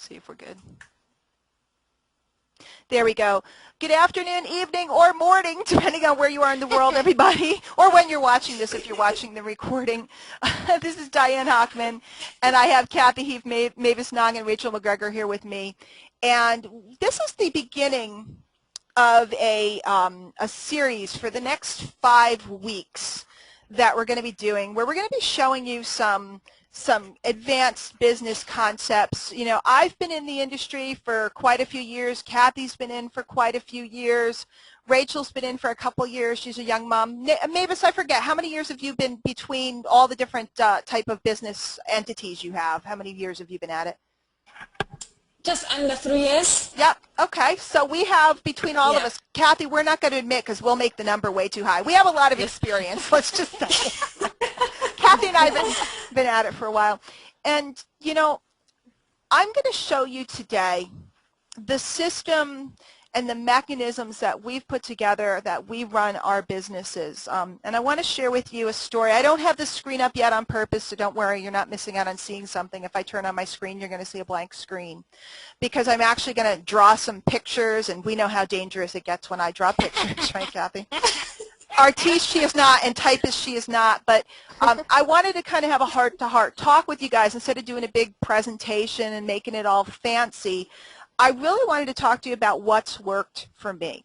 See if we're good. There we go. Good afternoon, evening, or morning, depending on where you are in the world, everybody, or when you're watching this, if you're watching the recording. This is Diane Hochman, and I have Kathy Heath, Mavis Nong, and Rachel McGregor here with me. And this is the beginning of a series for the next 5 weeks that we're going to be doing, where we're going to be showing you some advanced business concepts. You know, I've been in the industry for quite a few years. Kathy's been in for quite a few years. Rachel's been in for a couple years. She's a young mom. Mavis, I forget, how many years have you been between all the different type of business entities you have? How many years have you been at it? Just under 3 years. Yep. Okay. So we have, between all of us, Kathy, we're not going to admit because we'll make the number way too high. We have a lot of experience, let's just say. Kathy and I have been at it for a while. And, you know, I'm going to show you today the system and the mechanisms that we've put together that we run our businesses. And I want to share with you a story. I don't have the screen up yet on purpose, so don't worry, you're not missing out on seeing something. If I turn on my screen, you're going to see a blank screen, because I'm actually going to draw some pictures, and we know how dangerous it gets when I draw pictures, right, Kathy? Artiste she is not, and typist she is not, but I wanted to kind of have a heart-to-heart talk with you guys instead of doing a big presentation and making it all fancy. I really wanted to talk to you about what's worked for me.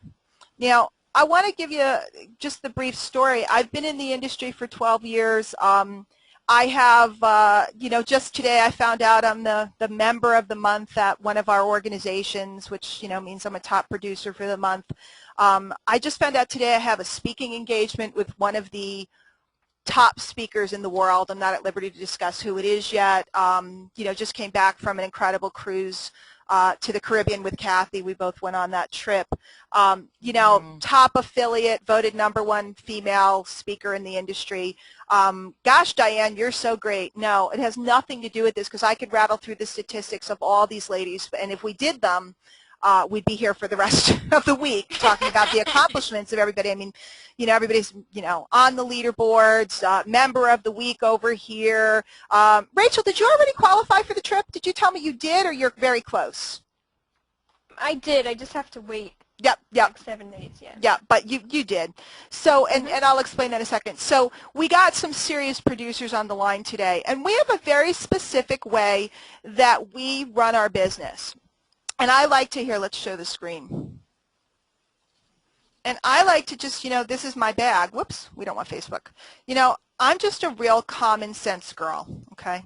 Now, I want to give you just the brief story. I've been in the industry for 12 years. I have, you know, just today I found out I'm the member of the month at one of our organizations, which, you know, means I'm a top producer for the month. I just found out today I have a speaking engagement with one of the top speakers in the world. I'm not at liberty to discuss who it is yet. You know, just came back from an incredible cruise to the Caribbean with Kathy. We both went on that trip. You know, top affiliate, voted #1 female speaker in the industry. Gosh, Diane, you're so great. No, it has nothing to do with this, because I could rattle through the statistics of all these ladies, and if we did them, we'd be here for the rest of the week talking about the accomplishments of everybody. I mean, you know, everybody's, you know, on the leaderboards, member of the week over here. Rachel, did you already qualify for the trip? Did you tell me you did, or you're very close? I did. I just have to wait. Yep. Like 7 days, yeah. Yeah, but you did. So, and I'll explain that in a second. So we got some serious producers on the line today, and we have a very specific way that we run our business. And I like to hear, let's show the screen. And I like to just, you know, this is my bag. Whoops, we don't want Facebook. You know, I'm just a real common sense girl, okay?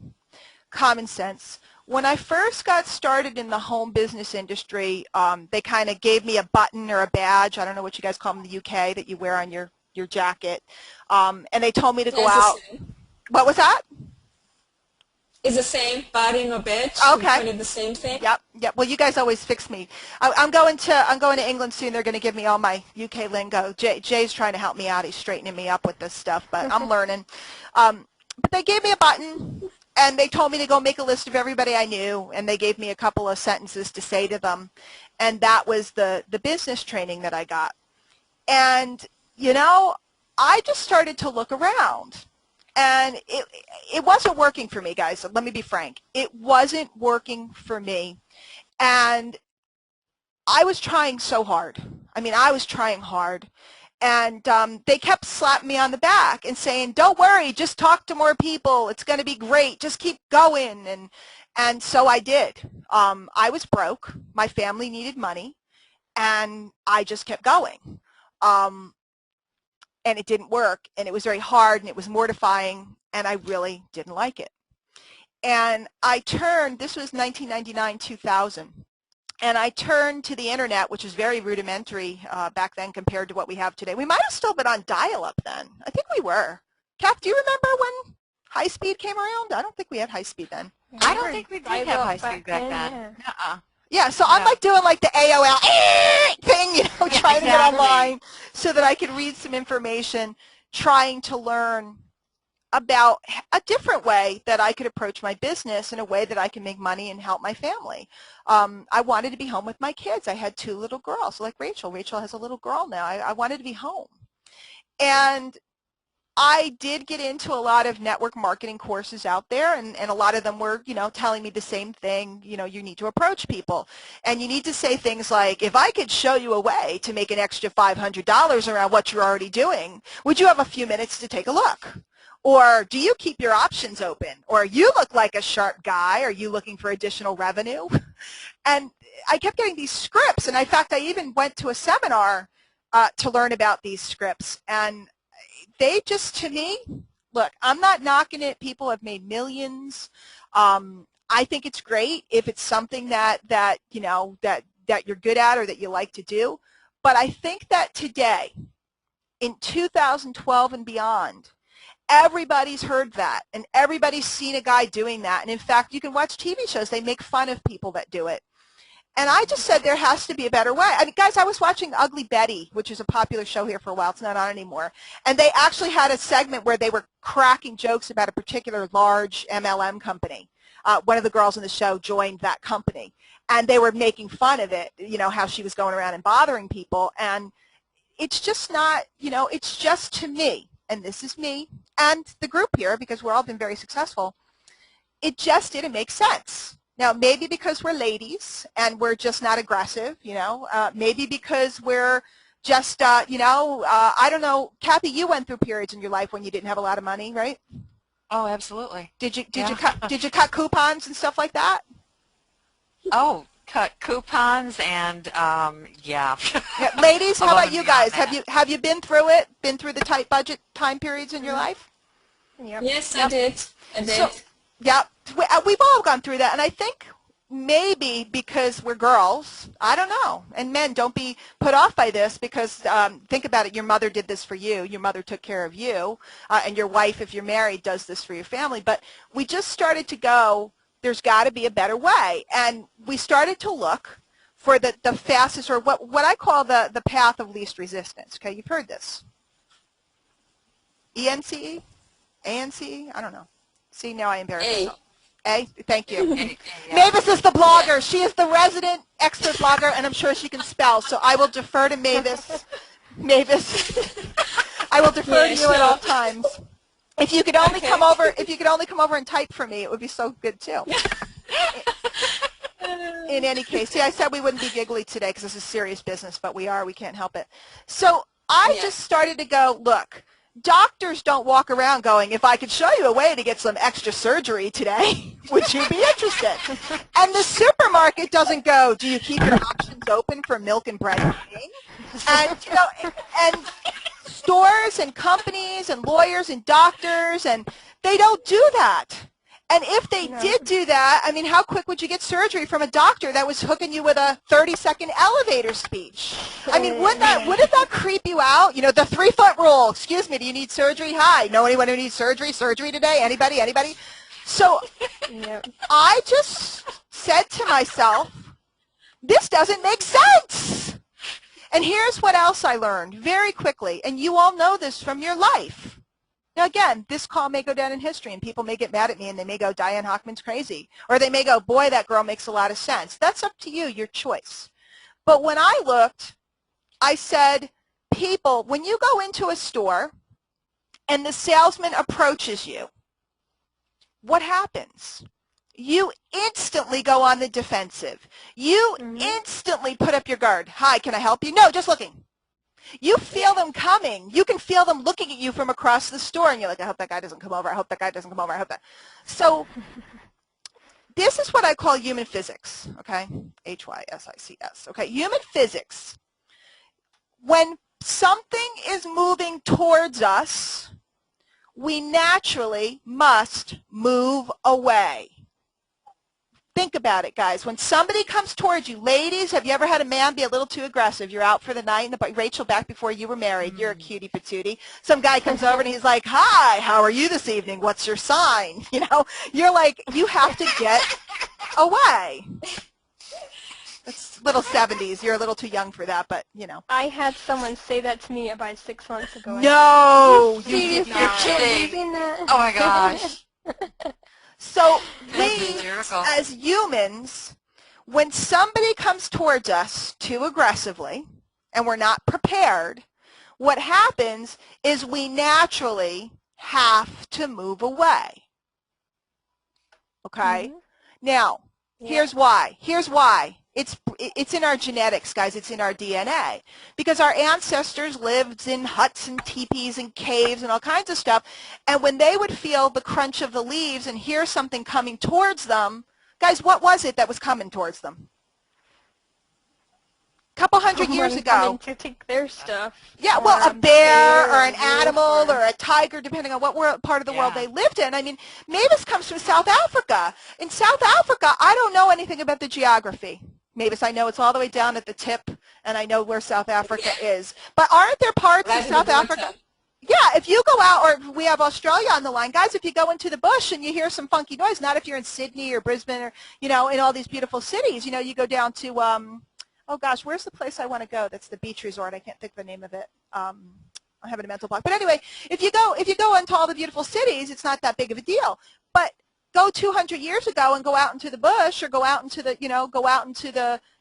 Common sense. When I first got started in the home business industry, they kind of gave me a button or a badge, I don't know what you guys call them in the UK, that you wear on your jacket. And they told me to go out. What was that? It's the same, button or badge. Okay. We call it the same thing. Yep. Well, you guys always fix me. I'm going to England soon. They're going to give me all my UK lingo. Jay's trying to help me out. He's straightening me up with this stuff, but I'm learning. But they gave me a button, and they told me to go make a list of everybody I knew, and they gave me a couple of sentences to say to them, and that was the business training that I got. And, you know, I just started to look around. And it wasn't working for me, guys. Let me be frank. It wasn't working for me. And I was trying so hard. I mean, I was trying hard. And they kept slapping me on the back and saying, don't worry, just talk to more people. It's going to be great. Just keep going. And so I did. I was broke. My family needed money. And I just kept going. And it didn't work, and it was very hard, and it was mortifying, and I really didn't like it. And I turned, this was 1999, 2000, and I turned to the internet, which was very rudimentary back then compared to what we have today. We might have still been on dial-up then. I think we were. Kath, do you remember when high-speed came around? I don't think we had high-speed then. I don't think we did have high-speed back then. Yeah. Yeah, so I'm like doing like the AOL thing, you know, trying to get online so that I could read some information, trying to learn about a different way that I could approach my business in a way that I can make money and help my family. I wanted to be home with my kids. I had 2 little girls, like Rachel. Rachel has a little girl now. I wanted to be home. And I did get into a lot of network marketing courses out there, and a lot of them were, telling me the same thing. You need to approach people, and you need to say things like, if I could show you a way to make an extra $500 around what you're already doing, would you have a few minutes to take a look? Or do you keep your options open? Or you look like a sharp guy. Are you looking for additional revenue? And I kept getting these scripts, and in fact, I even went to a seminar to learn about these scripts, and they just, to me, look, I'm not knocking it. People have made millions. I think it's great if it's something that you're good at or that you like to do. But I think that today, in 2012 and beyond, everybody's heard that, and everybody's seen a guy doing that. And in fact, you can watch TV shows. They make fun of people that do it. And I just said there has to be a better way. I mean, guys, I was watching Ugly Betty, which is a popular show here for a while. It's not on anymore. And they actually had a segment where they were cracking jokes about a particular large MLM company. One of the girls in the show joined that company. And they were making fun of it, how she was going around and bothering people. And it's just not, it's just, to me, and this is me and the group here, because we've all been very successful, it just didn't make sense. Now, maybe because we're ladies and we're just not aggressive, maybe because we're just, I don't know. Kathy, you went through periods in your life when you didn't have a lot of money, right? Oh, absolutely. Did you cut coupons and stuff like that? Oh, cut coupons and yeah. Ladies, how about you guys? Have you been through it? Been through the tight budget time periods in your life? Yep. Yes, I did. So, yeah, we've all gone through that, and I think maybe because we're girls, I don't know, and men, don't be put off by this, because think about it, your mother did this for you, your mother took care of you, and your wife, if you're married, does this for your family, but we just started to go, there's got to be a better way, and we started to look for the fastest, or what I call the path of least resistance. Okay, you've heard this. ENCE? ANCE? I don't know. See, now I embarrass myself. A? Thank you. Yeah. Mavis is the blogger. She is the resident expert blogger, and I'm sure she can spell, so I will defer to Mavis. Mavis, I will defer to you at all times. If you could only come over, and type for me, it would be so good too. In any case, see, I said we wouldn't be giggly today because this is serious business, but we are. We can't help it. So I just started to go, look, doctors don't walk around going, if I could show you a way to get some extra surgery today, would you be interested? And the supermarket doesn't go, do you keep your options open for milk and bread and things? And, and stores and companies and lawyers and doctors, and they don't do that. And if they did do that, I mean, how quick would you get surgery from a doctor that was hooking you with a 30-second elevator speech? I mean, wouldn't that creep you out? The 3-foot rule. Excuse me, do you need surgery? Hi. Know anyone who needs surgery? Surgery today? Anybody? Anybody? So I just said to myself, this doesn't make sense. And here's what else I learned very quickly, and you all know this from your life. Now, again, this call may go down in history, and people may get mad at me, and they may go, Diane Hochman's crazy. Or they may go, boy, that girl makes a lot of sense. That's up to you, your choice. But when I looked, I said, people, when you go into a store and the salesman approaches you, what happens? You instantly go on the defensive. You instantly put up your guard. Hi, can I help you? No, just looking. You feel them coming. You can feel them looking at you from across the store, and you're like, I hope that guy doesn't come over. I hope that guy doesn't come over. I hope that. So this is what I call human physics, okay? HYSICS, okay? Human physics. When something is moving towards us, we naturally must move away. Think about it, guys. When somebody comes towards you, ladies, have you ever had a man be a little too aggressive? You're out for the night, and Rachel, back before you were married, you're a cutie patootie. Some guy comes over and he's like, hi, how are you this evening? What's your sign? You're like, you have to get away. It's little 70s. You're a little too young for that, but, I had someone say that to me about 6 months ago. No, you did Seriously, not. kidding. Oh my gosh. So we, as humans, when somebody comes towards us too aggressively and we're not prepared, what happens is we naturally have to move away. Okay? Now, here's why. Here's why. It's in our genetics, guys. It's in our DNA. Because our ancestors lived in huts and teepees and caves and all kinds of stuff. And when they would feel the crunch of the leaves and hear something coming towards them, guys, what was it that was coming towards them? A couple hundred years ago. Coming to take their stuff. Yeah, well, a bear or an animal or a tiger, depending on what part of the world they lived in. I mean, Mavis comes from South Africa. In South Africa, I don't know anything about the geography. Mavis, I know it's all the way down at the tip, and I know where South Africa is. But aren't there parts of South Africa? Yeah, if you go out, or we have Australia on the line, guys, if you go into the bush and you hear some funky noise, not if you're in Sydney or Brisbane or, you know, in all these beautiful cities, you know, you go down to, oh gosh, where's the place I want to go? That's the beach resort. I can't think of the name of it. I'm having a mental block. But anyway, if you go into all the beautiful cities, it's not that big of a deal. But go 200 years ago and go out into the bush, or go out into the,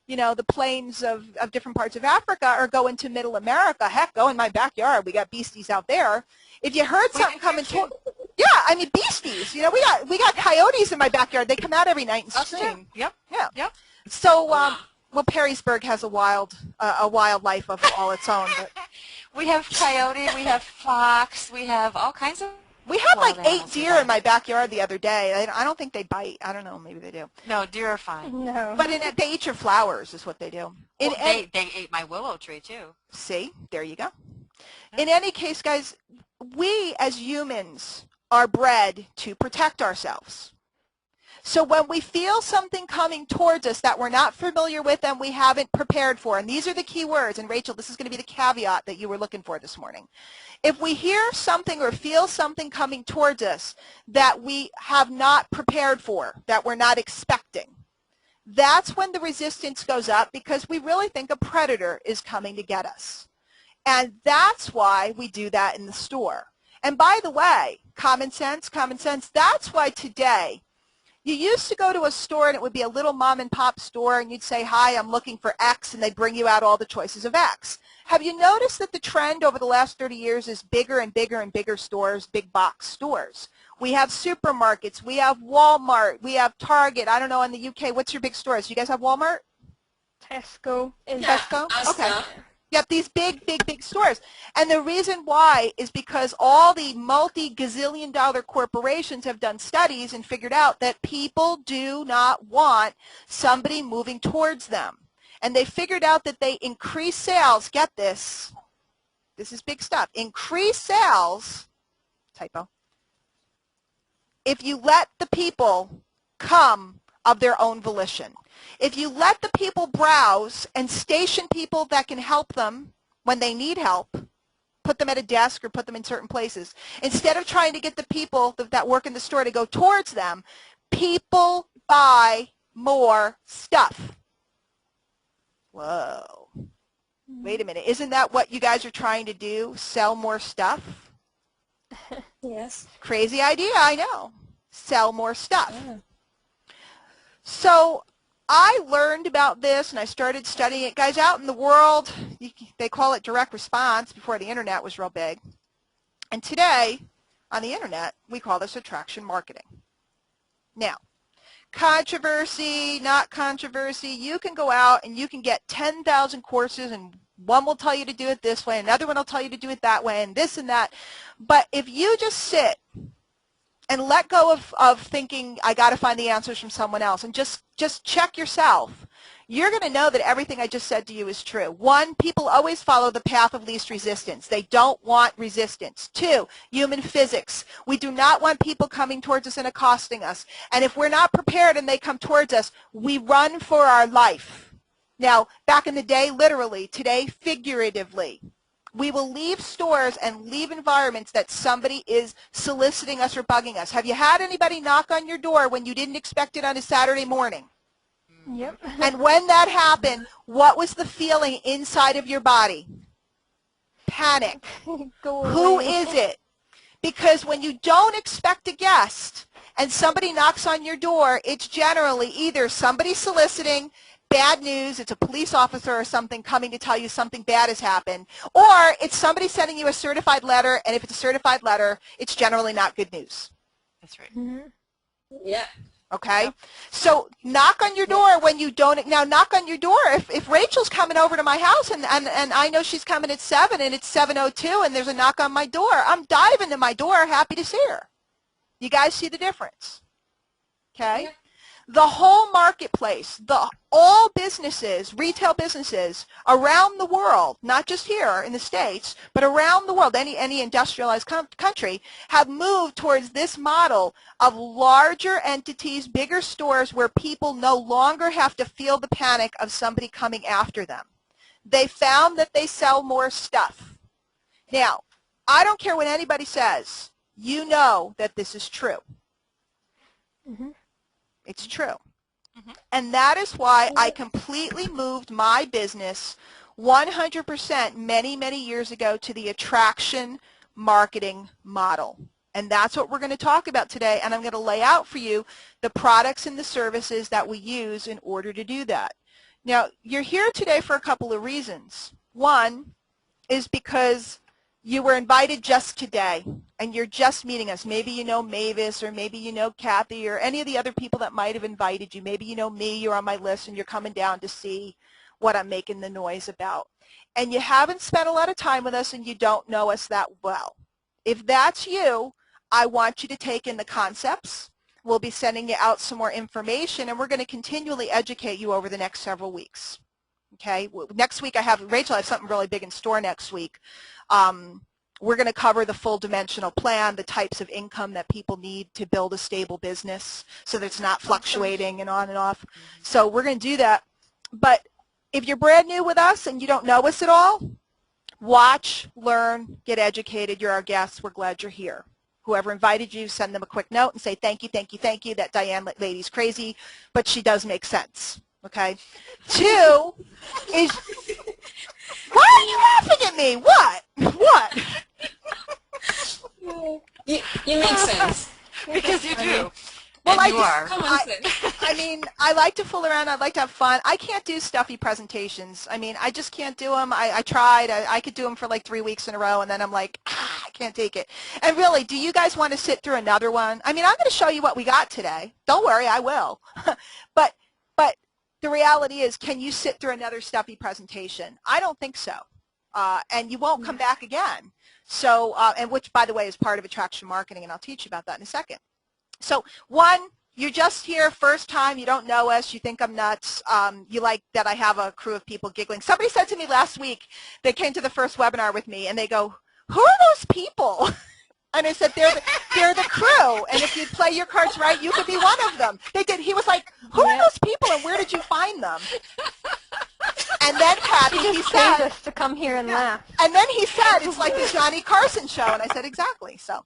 the plains of different parts of Africa, or go into middle America. Heck, go in my backyard. We got beasties out there. If you heard something coming toward, yeah, I mean beasties. You know, we got coyotes in my backyard. They come out every night and scream. Yep. Yeah. Yep. So, well, Perrysburg has a wildlife of all its own. But we have coyote, we have fox, we have all kinds of. We had like 8 deer in my backyard the other day. I don't think they bite. I don't know. Maybe they do. No, deer are fine. No. But they eat your flowers is what they do. Well, they ate my willow tree too. See? There you go. In any case, guys, we as humans are bred to protect ourselves. So when we feel something coming towards us that we're not familiar with and we haven't prepared for, and these are the key words, and Rachel, this is going to be the caveat that you were looking for this morning. If we hear something or feel something coming towards us that we have not prepared for, that we're not expecting, that's when the resistance goes up, because we really think a predator is coming to get us. And that's why we do that in the store. And by the way, common sense, that's why today, you used to go to a store and it would be a little mom and pop store and you'd say, hi, I'm looking for X, and they'd bring you out all the choices of X. Have you noticed that the trend over the last 30 years is bigger and bigger and bigger stores, big box stores? We have supermarkets, we have Walmart, we have Target. I don't know, in the UK, what's your big stores? You guys have Walmart? Tesco. Tesco? Okay. Yep, these big stores. And the reason why is because all the multi-gazillion-dollar corporations have done studies and figured out that people do not want somebody moving towards them. And they figured out that they increase sales. Get this. This is big stuff. Increase sales, typo, if you let the people come of their own volition. If you let the people browse and station people that can help them when they need help, put them at a desk or put them in certain places, instead of trying to get the people that work in the store to go towards them, people buy more stuff. Whoa. Wait a minute. Isn't that what you guys are trying to do? Sell more stuff? Yes. Crazy idea, I know. Sell more stuff. Yeah. So I learned about this and I started studying it. Guys, out in the world, they call it direct response before the internet was real big. And today, on the internet, we call this attraction marketing. Now, controversy, not controversy, you can go out and you can get 10,000 courses, and one will tell you to do it this way, another one will tell you to do it that way, and this and that. But if you just sit and let go of thinking, I got to find the answers from someone else, and just check yourself, you're going to know that everything I just said to you is true. 1, people always follow the path of least resistance. They don't want resistance. 2, human physics. We do not want people coming towards us and accosting us. And if we're not prepared and they come towards us, we run for our life. Now, back in the day, literally. Today, figuratively. We will leave stores and leave environments that somebody is soliciting us or bugging us. Have you had anybody knock on your door when you didn't expect it on a Saturday morning? Yep. And when that happened, what was the feeling inside of your body? Panic. Who is it? Because when you don't expect a guest and somebody knocks on your door, it's generally either somebody soliciting, bad news, it's a police officer or something coming to tell you something bad has happened, or it's somebody sending you a certified letter, and if it's a certified letter, it's generally not good news. That's right. Mm-hmm. Yeah. Okay? So knock on your door when you don't. Now knock on your door. If Rachel's coming over to my house and I know she's coming at 7 and it's 7:02 and there's a knock on my door, I'm diving to my door happy to see her. You guys see the difference? Okay? Yeah. The whole marketplace, all businesses, retail businesses around the world, not just here in the States, but around the world, any industrialized country, have moved towards this model of larger entities, bigger stores where people no longer have to feel the panic of somebody coming after them. They found that they sell more stuff. Now, I don't care what anybody says. You know that this is true. Mm-hmm. It's true. And that is why I completely moved my business 100% many, many years ago to the attraction marketing model. And that's what we're going to talk about today. And I'm going to lay out for you the products and the services that we use in order to do that. Now, you're here today for a couple of reasons. One is because you were invited just today, and you're just meeting us. Maybe you know Mavis, or maybe you know Kathy, or any of the other people that might have invited you. Maybe you know me, you're on my list, and you're coming down to see what I'm making the noise about. And you haven't spent a lot of time with us, and you don't know us that well. If that's you, I want you to take in the concepts. We'll be sending you out some more information, and we're going to continually educate you over the next several weeks. Okay, next week Rachel has something really big in store next week. We're going to cover the full dimensional plan, the types of income that people need to build a stable business so that it's not fluctuating and on and off. So we're going to do that. But if you're brand new with us and you don't know us at all, watch, learn, get educated. You're our guests. We're glad you're here. Whoever invited you, send them a quick note and say, thank you, thank you, thank you. That Diane lady's crazy, but she does make sense. Okay? 2 is, why are you laughing at me? What? What? You make sense. Because you do. Well, and you are. Common sense. I mean, I like to fool around. I like to have fun. I can't do stuffy presentations. I mean, I just can't do them. I tried. I could do them for like 3 weeks in a row, and then I'm like, I can't take it. And really, do you guys want to sit through another one? I mean, I'm going to show you what we got today. Don't worry, I will. But the reality is, can you sit through another stuffy presentation? I don't think so. And you won't come back again. So, and which, by the way, is part of attraction marketing, and I'll teach you about that in a second. So, 1, you're just here, first time, you don't know us, you think I'm nuts, you like that I have a crew of people giggling. Somebody said to me last week, they came to the first webinar with me, and they go, who are those people? And I said, they're the crew, and if you play your cards right, you could be one of them. They did. He was like, who are those people, and where did you find them? And then Kathy, he said, us to come here and laugh. and then he said, it's like the Johnny Carson show, and I said, exactly. So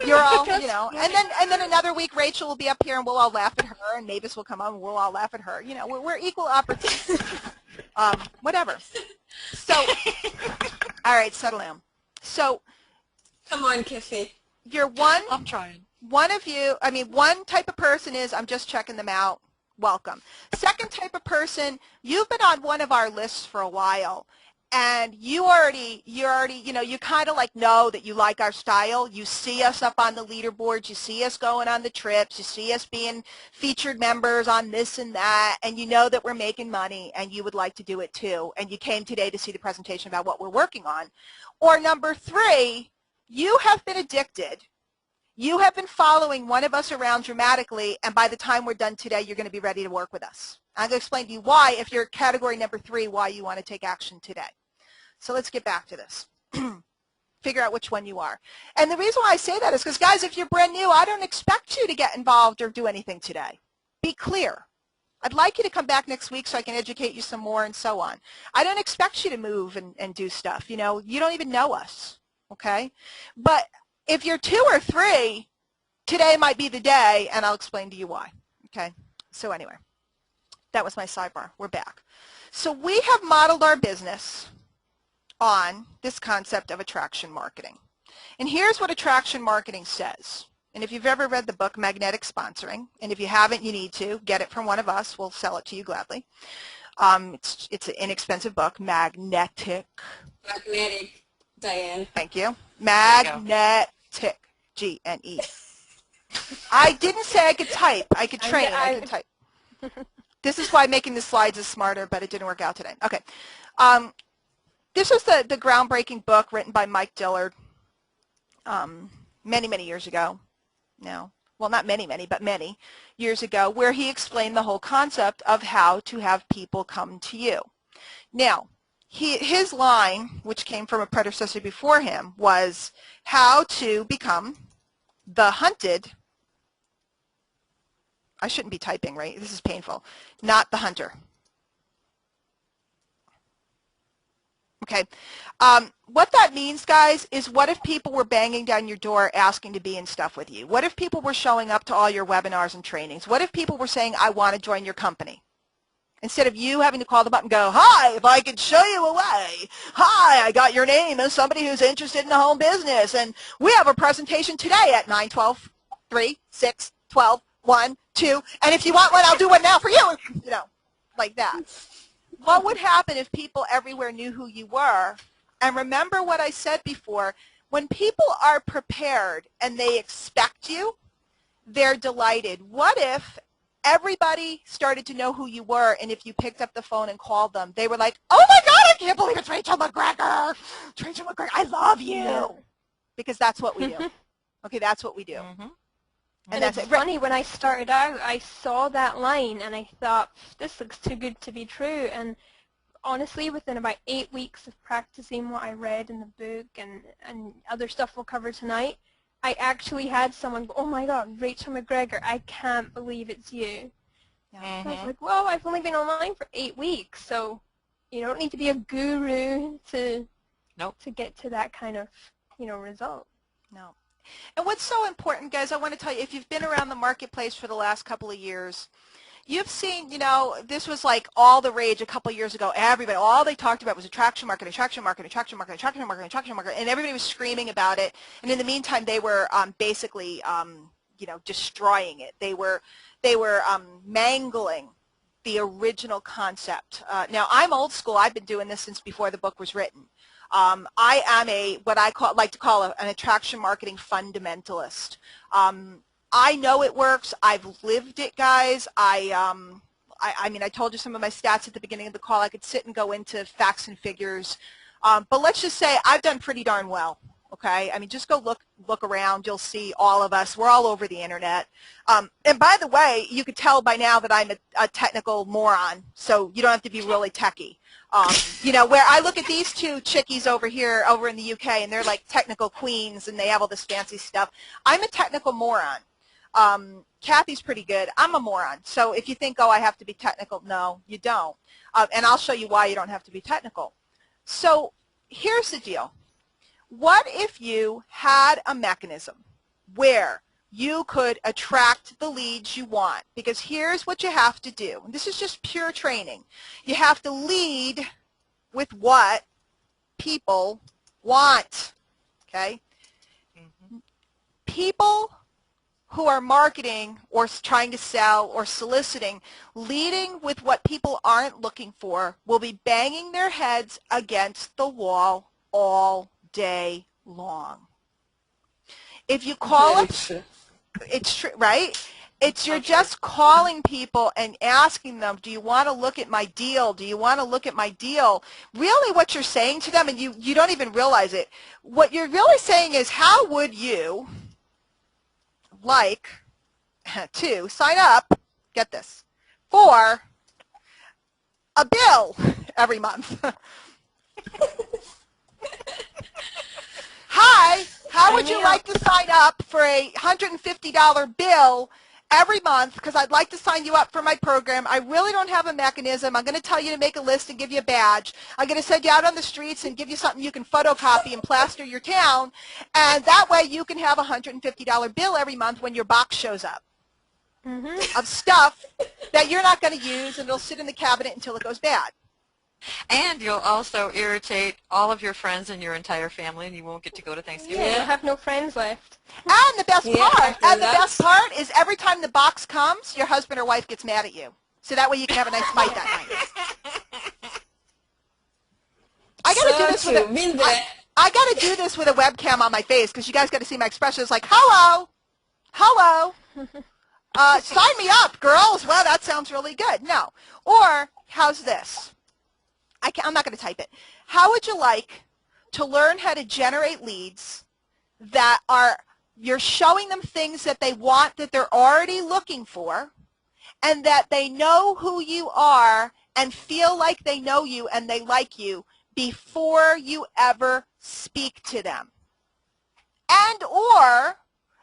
you're all, you know, and then another week Rachel will be up here, and we'll all laugh at her, and Mavis will come on, and we'll all laugh at her. You know, we're equal opportunities. Whatever. So, all right, settle down. So, Come on, Kiffy. you're one. I'm trying. One of you, I mean, one type of person is, I'm just checking them out. Welcome. Second type of person, you've been on one of our lists for a while, and you already, you know, you kind of like know that you like our style. You see us up on the leaderboards. You see us going on the trips. You see us being featured members on this and that, and you know that we're making money, and you would like to do it too, and you came today to see the presentation about what we're working on. Or number 3, you have been addicted. You have been following one of us around dramatically, and by the time we're done today, you're going to be ready to work with us. I'm going to explain to you why, if you're category number 3, why you want to take action today. So let's get back to this. Figure out which one you are. And the reason why I say that is because, guys, if you're brand new, I don't expect you to get involved or do anything today. Be clear. I'd like you to come back next week so I can educate you some more and so on. I don't expect you to move and do stuff. You know, you don't even know us, okay? But if you're 2 or 3, today might be the day, and I'll explain to you why, okay? So anyway, that was my sidebar. We're back. So we have modeled our business on this concept of attraction marketing. And here's what attraction marketing says. And if you've ever read the book Magnetic Sponsoring, and if you haven't, you need to get it from one of us. We'll sell it to you gladly. It's an inexpensive book, Magnetic. Magnetic, Diane. Thank you. Magnetic, G-N-E. I didn't say I could type. I could train. I could type. This is why making the slides is smarter, but it didn't work out today. Okay. This was the groundbreaking book written by Mike Dillard many, many years ago. No. Well, not many, but many years ago, where he explained the whole concept of how to have people come to you. Now, his line, which came from a predecessor before him, was how to become the hunted. I shouldn't be typing, right? This is painful. Not the hunter. Okay. What that means, guys, is what if people were banging down your door asking to be in stuff with you? What if people were showing up to all your webinars and trainings? What if people were saying, I want to join your company? Instead of you having to call them up and go, hi, if I could show you a way. Hi, I got your name as somebody who's interested in the home business, and we have a presentation today at 9, 12, 3, 6, 12, 1, 2, and if you want one, I'll do one now for you. You know, like that. What would happen if people everywhere knew who you were? And remember what I said before, when people are prepared and they expect you, they're delighted. What if everybody started to know who you were, and if you picked up the phone and called them, they were like, oh my God, I can't believe it's Rachel McGregor. Rachel McGregor, I love you. Because that's what we do. Okay, that's what we do. And it's funny, when I started out, I saw that line and I thought, this looks too good to be true. And honestly, within about 8 weeks of practicing what I read in the book and other stuff we'll cover tonight, I actually had someone go, oh my God, Rachel McGregor, I can't believe it's you. I was like, well, I've only been online for 8 weeks, so you don't need to be a guru to get to that kind of, result. No. And what's so important, guys, I want to tell you, if you've been around the marketplace for the last couple of years, you've seen, this was like all the rage a couple of years ago. Everybody, all they talked about was attraction marketing, attraction marketing, attraction marketing, attraction marketing, attraction marketing, and everybody was screaming about it. And in the meantime, they were basically, destroying it. They were mangling the original concept. Now, I'm old school. I've been doing this since before the book was written. I am what I like to call an attraction marketing fundamentalist. I know it works. I've lived it, guys. I mean, I told you some of my stats at the beginning of the call. I could sit and go into facts and figures. But let's just say I've done pretty darn well. Okay, I mean, just go look around. You'll see all of us. We're all over the internet. And by the way, you could tell by now that I'm a technical moron, so you don't have to be really techie. Where I look at these two chickies over here, over in the UK, and they're like technical queens, and they have all this fancy stuff. I'm a technical moron. Kathy's pretty good. I'm a moron. So if you think, oh, I have to be technical, no, you don't. And I'll show you why you don't have to be technical. So here's the deal. What if you had a mechanism where you could attract the leads you want? Because here's what you have to do. This is just pure training. You have to lead with what people want, okay? People who are marketing or trying to sell or soliciting, leading with what people aren't looking for, will be banging their heads against the wall all day long. If you call it, it's true, right? You're just calling people and asking them, do you want to look at my deal? Do you want to look at my deal? Really what you're saying to them, and you don't even realize it, what you're really saying is, how would you like to sign up, get this, for a bill every month? Hi, how would you like to sign up for a $150 bill every month, because I'd like to sign you up for my program. I really don't have a mechanism. I'm going to tell you to make a list and give you a badge. I'm going to send you out on the streets and give you something you can photocopy and plaster your town, and that way you can have a $150 bill every month when your box shows up of stuff that you're not going to use, and it'll sit in the cabinet until it goes bad. And you'll also irritate all of your friends and your entire family, and you won't get to go to Thanksgiving. Yeah, I have no friends left. And the best after best part is every time the box comes, your husband or wife gets mad at you. So that way you can have a nice fight that night. I gotta do this with I gotta do this with a webcam on my face because you guys got to see my expression. It's like, hello, hello, sign me up, girls. Well, that sounds really good. No. Or how's this? I'm not going to type it. How would you like to learn how to generate leads that you're showing them things that they want that they're already looking for, and that they know who you are and feel like they know you and they like you before you ever speak to them? And or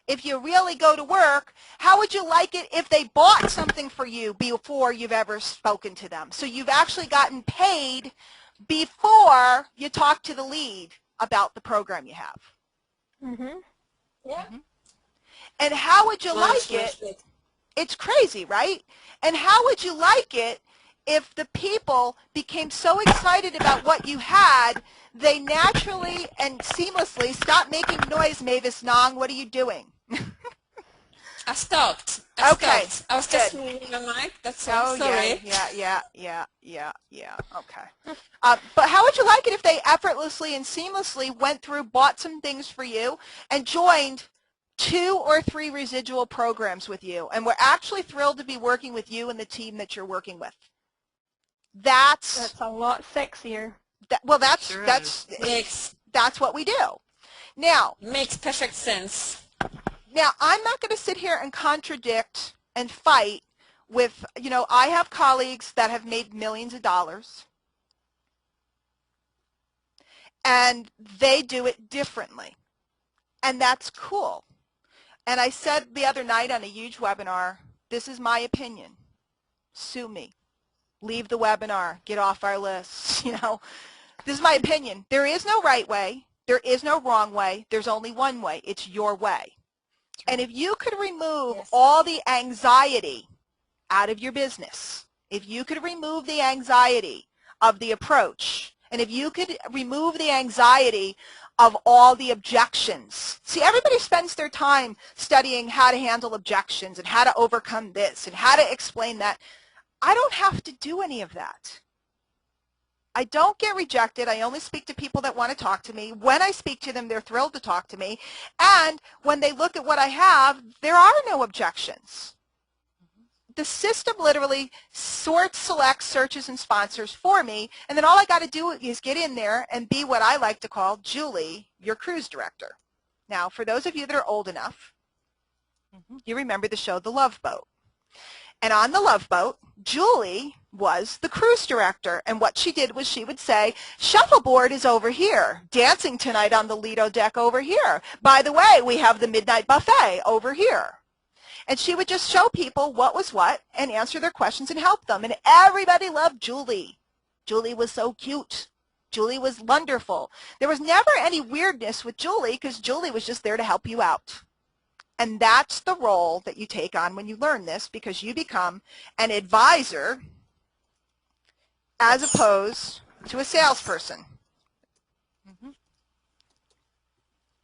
if you really go to work, how would you like it if they bought something for you before you've ever spoken to them? So you've actually gotten paid before you talk to the lead about the program you have. Mm-hmm. Yeah. And how would you like it? It's crazy, right? And how would you like it if the people became so excited about what you had, they naturally and seamlessly stopped making noise? Mavis Nong, what are you doing? I stopped. Okay. I was just moving my mic. That's all. Sorry. Yeah. Okay. But how would you like it if they effortlessly and seamlessly went through, bought some things for you, and joined 2 or 3 residual programs with you, and we're actually thrilled to be working with you and the team that you're working with? That's a lot sexier. That's what we do. Now, makes perfect sense. Now, I'm not going to sit here and contradict and fight with, I have colleagues that have made millions of dollars, and they do it differently, and that's cool. And I said the other night on a huge webinar, this is my opinion. Sue me. Leave the webinar. Get off our list. This is my opinion. There is no right way. There is no wrong way. There's only one way. It's your way. And if you could remove all the anxiety out of your business, if you could remove the anxiety of the approach, and if you could remove the anxiety of all the objections. See, everybody spends their time studying how to handle objections and how to overcome this and how to explain that. I don't have to do any of that. I don't get rejected. I only speak to people that want to talk to me. When I speak to them, they're thrilled to talk to me. And when they look at what I have, there are no objections. The system literally sorts, selects, searches, and sponsors for me. And then all I got to do is get in there and be what I like to call Julie, your cruise director. Now, for those of you that are old enough, you remember the show The Love Boat. And on The Love Boat, Julie was the cruise director, and what she did was she would say, shuffleboard is over here, dancing tonight on the Lido deck over here. By the way, we have the midnight buffet over here. And she would just show people what was what and answer their questions and help them. And everybody loved Julie. Julie was so cute. Julie was wonderful. There was never any weirdness with Julie because Julie was just there to help you out. And that's the role that you take on when you learn this, because you become an advisor as opposed to a salesperson.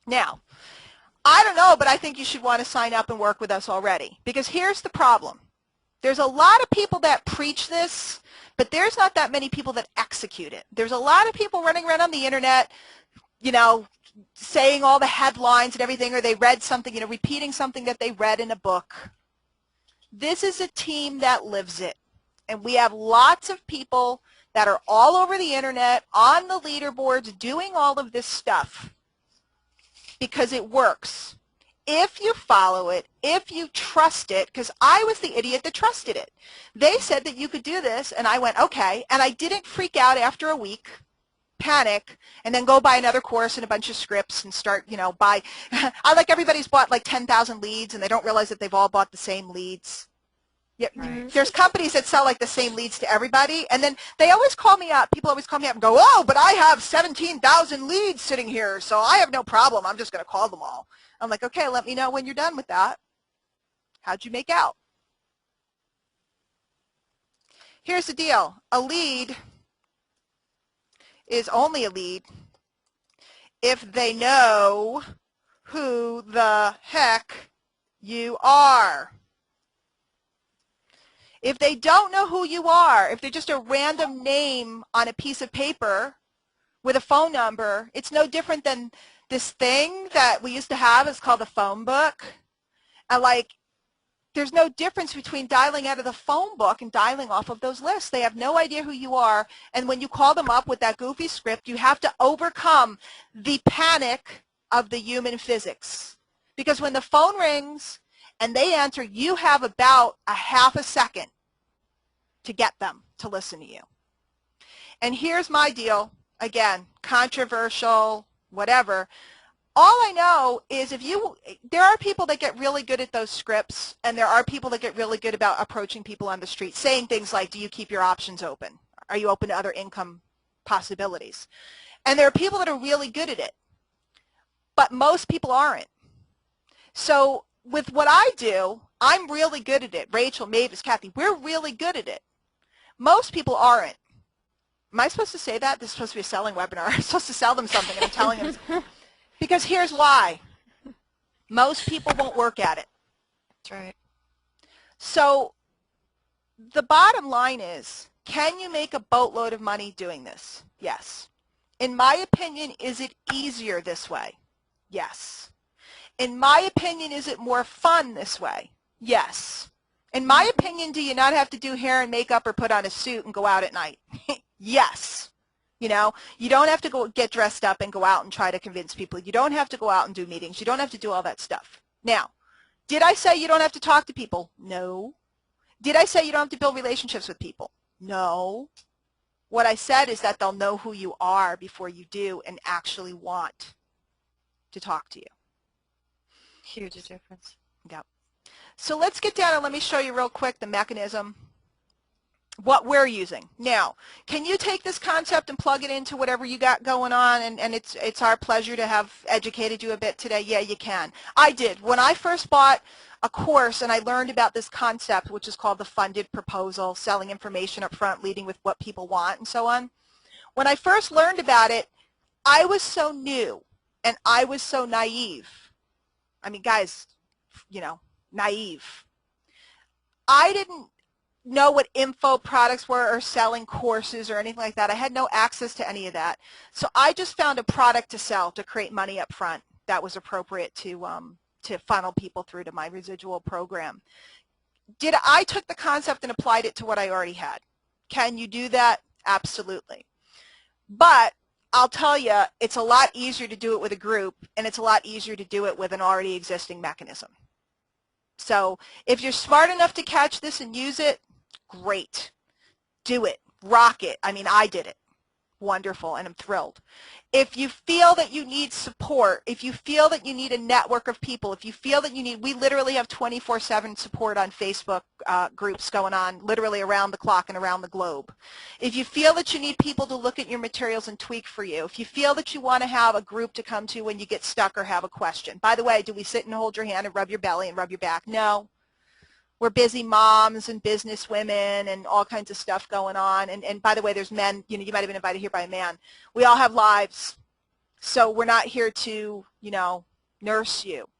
Now, I don't know, but I think you should want to sign up and work with us already, because here's the problem. There's a lot of people that preach this, but there's not that many people that execute it. There's a lot of people running around on the internet, saying all the headlines and everything, or they read something, repeating something that they read in a book. This is a team that lives it. And we have lots of people that are all over the internet, on the leaderboards, doing all of this stuff because it works. If you follow it, if you trust it, because I was the idiot that trusted it. They said that you could do this, and I went, okay, and I didn't freak out after a week, panic, and then go buy another course and a bunch of scripts and start, buy. I like everybody's bought like 10,000 leads, and they don't realize that they've all bought the same leads. Yeah, there's companies that sell like the same leads to everybody, and then they always call me up. People always call me up and go, oh, but I have 17,000 leads sitting here, so I have no problem. I'm just going to call them all. I'm like, okay, let me know when you're done with that. How'd you make out? Here's the deal. A lead is only a lead if they know who the heck you are. If they don't know who you are, if they're just a random name on a piece of paper with a phone number, it's no different than this thing that we used to have. It's called a phone book. And like, there's no difference between dialing out of the phone book and dialing off of those lists. They have no idea who you are. And when you call them up with that goofy script, you have to overcome the panic of the human physics. Because when the phone rings and they answer, you have about a half a second to get them to listen to you. And here's my deal. Again, controversial, whatever. All I know is there are people that get really good at those scripts, and there are people that get really good about approaching people on the street, saying things like, do you keep your options open? Are you open to other income possibilities? And there are people that are really good at it, but most people aren't. So with what I do, I'm really good at it. Rachel, Mavis, Kathy, we're really good at it. Most people aren't. Am I supposed to say that? This is supposed to be a selling webinar. I'm supposed to sell them something, and I'm telling them. Because here's why. Most people won't work at it. That's right. So the bottom line is, can you make a boatload of money doing this? Yes. In my opinion, is it easier this way? Yes. In my opinion, is it more fun this way? Yes. In my opinion, do you not have to do hair and makeup or put on a suit and go out at night? Yes. You know, you don't have to go get dressed up and go out and try to convince people. You don't have to go out and do meetings. You don't have to do all that stuff. Now, did I say you don't have to talk to people? No. Did I say you don't have to build relationships with people? No. What I said is that they'll know who you are before you do and actually want to talk to you. Huge difference. Yep. So let's get down and let me show you real quick the mechanism, what we're using. Now, can you take this concept and plug it into whatever you got going on? And it's our pleasure to have educated you a bit today. Yeah, you can. I did. When I first bought a course and I learned about this concept, which is called the funded proposal, selling information up front, leading with what people want, and so on. When I first learned about it, I was so new and I was so naive. I mean, guys, you know, naive. I didn't know what info products were or selling courses or anything like that. I had no access to any of that. So I just found a product to sell to create money up front that was appropriate to funnel people through to my residual program. I took the concept and applied it to what I already had. Can you do that? Absolutely. But I'll tell you, it's a lot easier to do it with a group, and it's a lot easier to do it with an already existing mechanism. So if you're smart enough to catch this and use it, great. Do it. Rock it. I mean, I did it. Wonderful, and I'm thrilled. If you feel that you need support, if you feel that you need a network of people, if you feel that you need, we literally have 24/7 support on Facebook groups going on literally around the clock and around the globe. If you feel that you need people to look at your materials and tweak for you, if you feel that you want to have a group to come to when you get stuck or have a question. By the way, do we sit and hold your hand and rub your belly and rub your back? No. We're busy moms and business women and all kinds of stuff going on. And by the way, there's men, you know, you might have been invited here by a man. We all have lives. So we're not here to, you know, nurse you.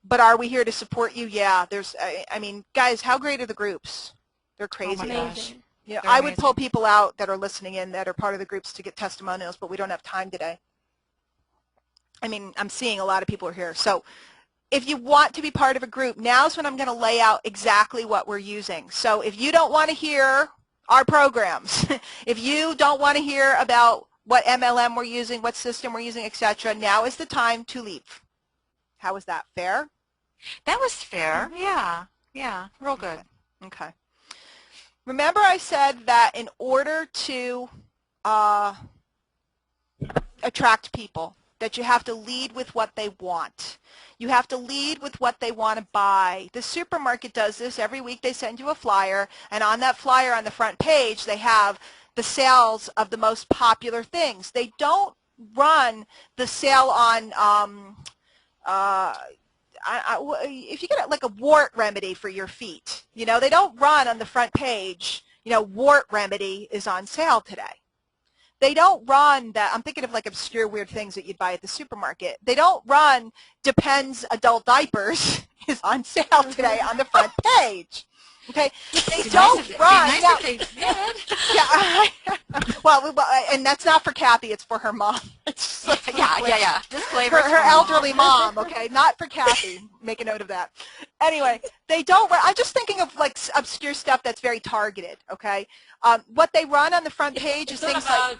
But are we here to support you? Yeah. I mean, guys, how great are the groups? They're crazy. Oh my gosh. You know, I would pull people out that are listening in that are part of the groups to get testimonials, but we don't have time today. I mean, I'm seeing a lot of people are here. So if you want to be part of a group, now's when I'm going to lay out exactly what we're using. So if you don't want to hear our programs, if you don't want to hear about what MLM we're using, what system we're using, etc., now is the time to leave. How was that? Fair? That was fair. Yeah. Yeah. Real good. Okay. Remember I said that in order to attract people, that you have to lead with what they want. You have to lead with what they want to buy. The supermarket does this. Every week they send you a flyer, and on that flyer on the front page they have the sales of the most popular things. They don't run the sale on, if you get like a wart remedy for your feet, you know, they don't run on the front page, you know, wart remedy is on sale today. They don't run that. I'm thinking of like obscure weird things that you'd buy at the supermarket. They don't run Depends adult diapers is on sale today on the front page. Okay, they don't run. Be nice if they did. Yeah, well, and that's not for Kathy. It's for her mom. It's just Yeah. Disclaimer. her elderly mom. Okay, not for Kathy. Make a note of that. Anyway, they don't run. I'm just thinking of like obscure stuff that's very targeted. Okay, what they run on the front page is things like.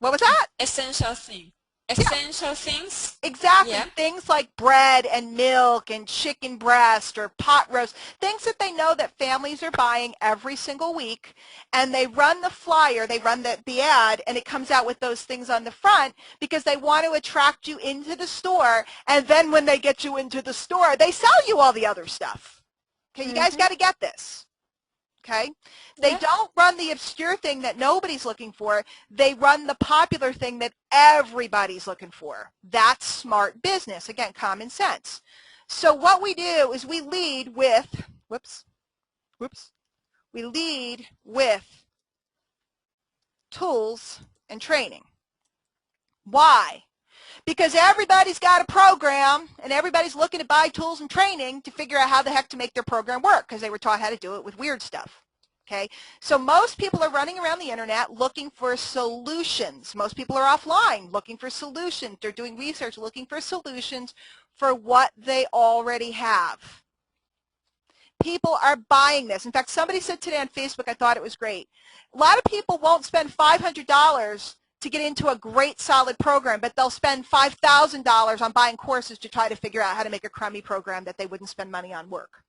What was that? Essential thing. Essential things. Exactly. Yeah. Things like bread and milk and chicken breast or pot roast, things that they know that families are buying every single week, and they run the flyer, they run the ad, and it comes out with those things on the front because they want to attract you into the store, and then when they get you into the store, they sell you all the other stuff. Okay, you guys got to get this. Okay? They don't run the obscure thing that nobody's looking for. They run the popular thing that everybody's looking for. That's smart business. Again, common sense. So what we do is we lead with, we lead with tools and training. Why? Because everybody's got a program, and everybody's looking to buy tools and training to figure out how the heck to make their program work, because they were taught how to do it with weird stuff. Okay? So most people are running around the internet looking for solutions. Most people are offline looking for solutions. They're doing research looking for solutions for what they already have. People are buying this. In fact, somebody said today on Facebook, I thought it was great. A lot of people won't spend $500 to get into a great solid program, but they'll spend $5,000 on buying courses to try to figure out how to make a crummy program that they wouldn't spend money on work.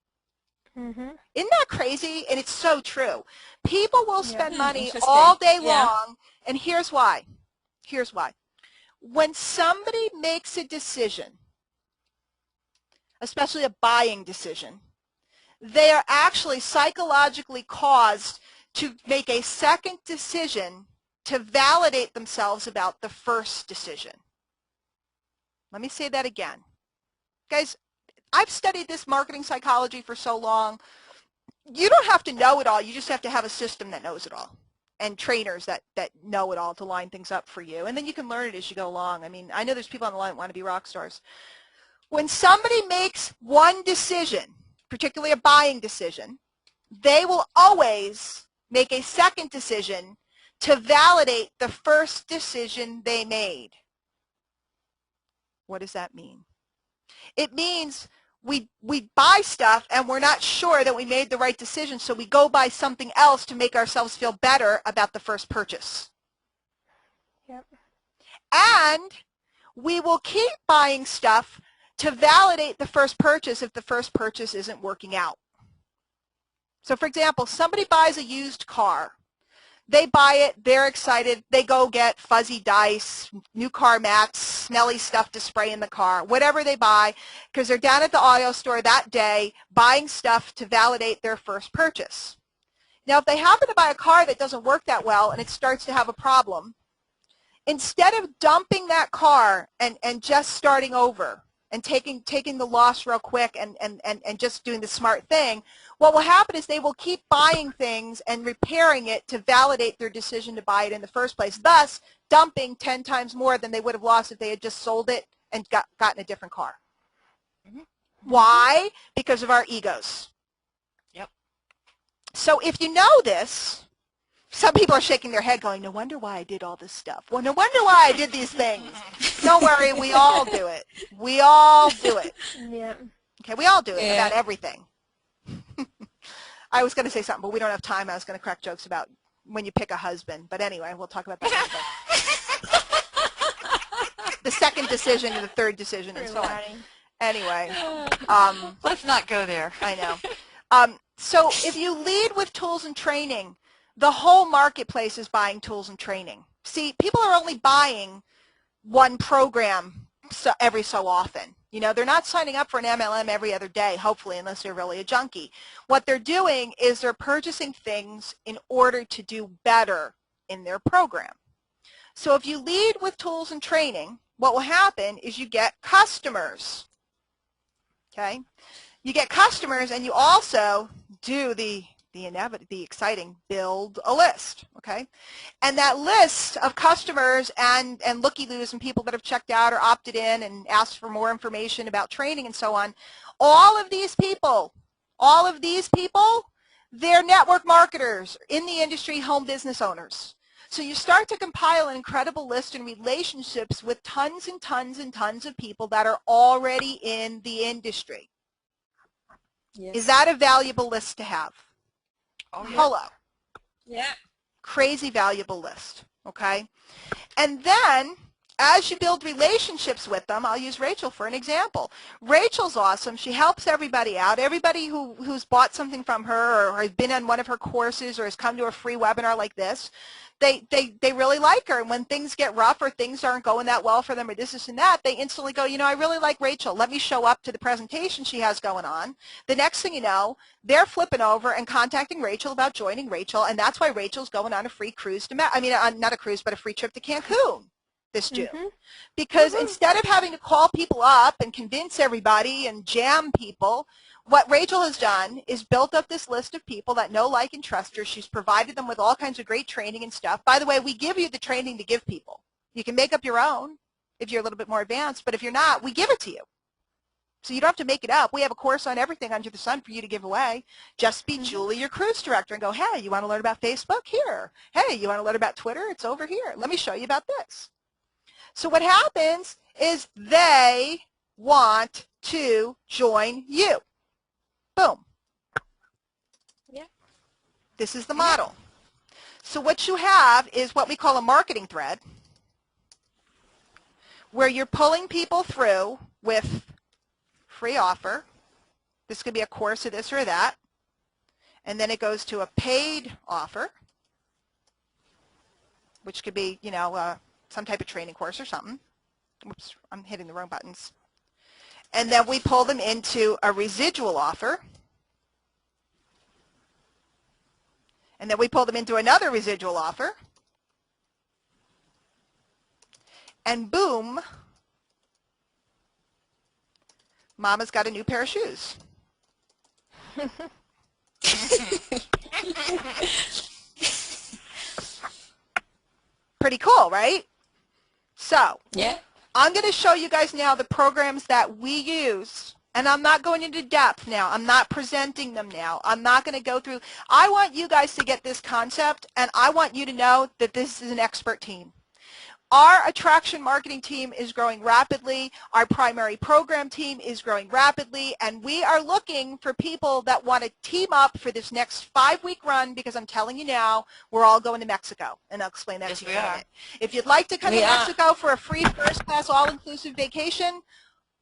Isn't that crazy? And it's so true. People will spend money all day long, and here's why. Here's why. When somebody makes a decision, especially a buying decision, they are actually psychologically caused to make a second decision to validate themselves about the first decision. Let me say that again. Guys, I've studied this marketing psychology for so long. You don't have to know it all. You just have to have a system that knows it all, and trainers that know it all to line things up for you. And then you can learn it as you go along. I mean, I know there's people on the line that want to be rock stars. When somebody makes one decision, particularly a buying decision, they will always make a second decision to validate the first decision they made. What does that mean? It means we buy stuff and we're not sure that we made the right decision, so we go buy something else to make ourselves feel better about the first purchase. Yep. And we will keep buying stuff to validate the first purchase if the first purchase isn't working out. So for example, somebody buys a used car. They buy it, they're excited, they go get fuzzy dice, new car mats, smelly stuff to spray in the car, whatever they buy, because they're down at the auto store that day buying stuff to validate their first purchase. Now, if they happen to buy a car that doesn't work that well and it starts to have a problem, instead of dumping that car and just starting over and taking the loss real quick and just doing the smart thing, what will happen is they will keep buying things and repairing it to validate their decision to buy it in the first place, thus dumping 10 times more than they would have lost if they had just sold it and gotten a different car. Why? Because of our egos. Yep. So if you know this, some people are shaking their head going, no wonder why I did all this stuff. Well, no wonder why I did these things. Don't worry, we all do it. We all do it. Yeah. Okay, we all do it about everything. I was going to say something, but we don't have time. I was going to crack jokes about when you pick a husband. But anyway, we'll talk about that later. The second decision and the third decision and so on. Anyway. Let's not go there. I know. So if you lead with tools and training, the whole marketplace is buying tools and training. See, people are only buying one program every so often. You know, they're not signing up for an MLM every other day, hopefully, unless they're really a junkie. What they're doing is they're purchasing things in order to do better in their program. So if you lead with tools and training, what will happen is you get customers. Okay? You get customers, and you also do the the exciting, build a list, okay? And that list of customers and looky-loos and people that have checked out or opted in and asked for more information about training and so on, all of these people, they're network marketers in the industry, home business owners. So you start to compile an incredible list and relationships with tons and tons and tons of people that are already in the industry. Yes. Is that a valuable list to have? Oh, yeah. Hello. Yeah. Crazy valuable list, okay? And then, as you build relationships with them, I'll use Rachel for an example. Rachel's awesome. She helps everybody out. Everybody who's bought something from her or has been on one of her courses or has come to a free webinar like this, they really like her. And when things get rough or things aren't going that well for them or this and that, they instantly go, you know, I really like Rachel. Let me show up to the presentation she has going on. The next thing you know, they're flipping over and contacting Rachel about joining Rachel, and that's why Rachel's going on a free cruise to, not a cruise, but a free trip to Cancun this June. Because instead of having to call people up and convince everybody and jam people, what Rachel has done is built up this list of people that know, like, and trust her. She's provided them with all kinds of great training and stuff. By the way, we give you the training to give people. You can make up your own if you're a little bit more advanced, but if you're not, we give it to you. So you don't have to make it up. We have a course on everything under the sun for you to give away. Just be Julie, your cruise director, and go, hey, you want to learn about Facebook? Here. Hey, you want to learn about Twitter? It's over here. Let me show you about this. So what happens is they want to join you. Boom. Yeah. This is the model. So what you have is what we call a marketing thread, where you're pulling people through with free offer. This could be a course of this or that. And then it goes to a paid offer, which could be, you know, some type of training course or something. Whoops, I'm hitting the wrong buttons. And then we pull them into a residual offer. And then we pull them into another residual offer. And boom, Mama's got a new pair of shoes. Pretty cool, right? So, Yeah. I'm going to show you guys now the programs that we use, and I'm not going into depth now. I'm not presenting them now. I'm not going to go through. I want you guys to get this concept, and I want you to know that this is an expert team. Our attraction marketing team is growing rapidly. Our primary program team is growing rapidly, and we are looking for people that want to team up for this next 5-week run, because I'm telling you now, we're all going to Mexico, and I'll explain that to you in a minute. If you'd like to come to Mexico for a free first-class all-inclusive vacation,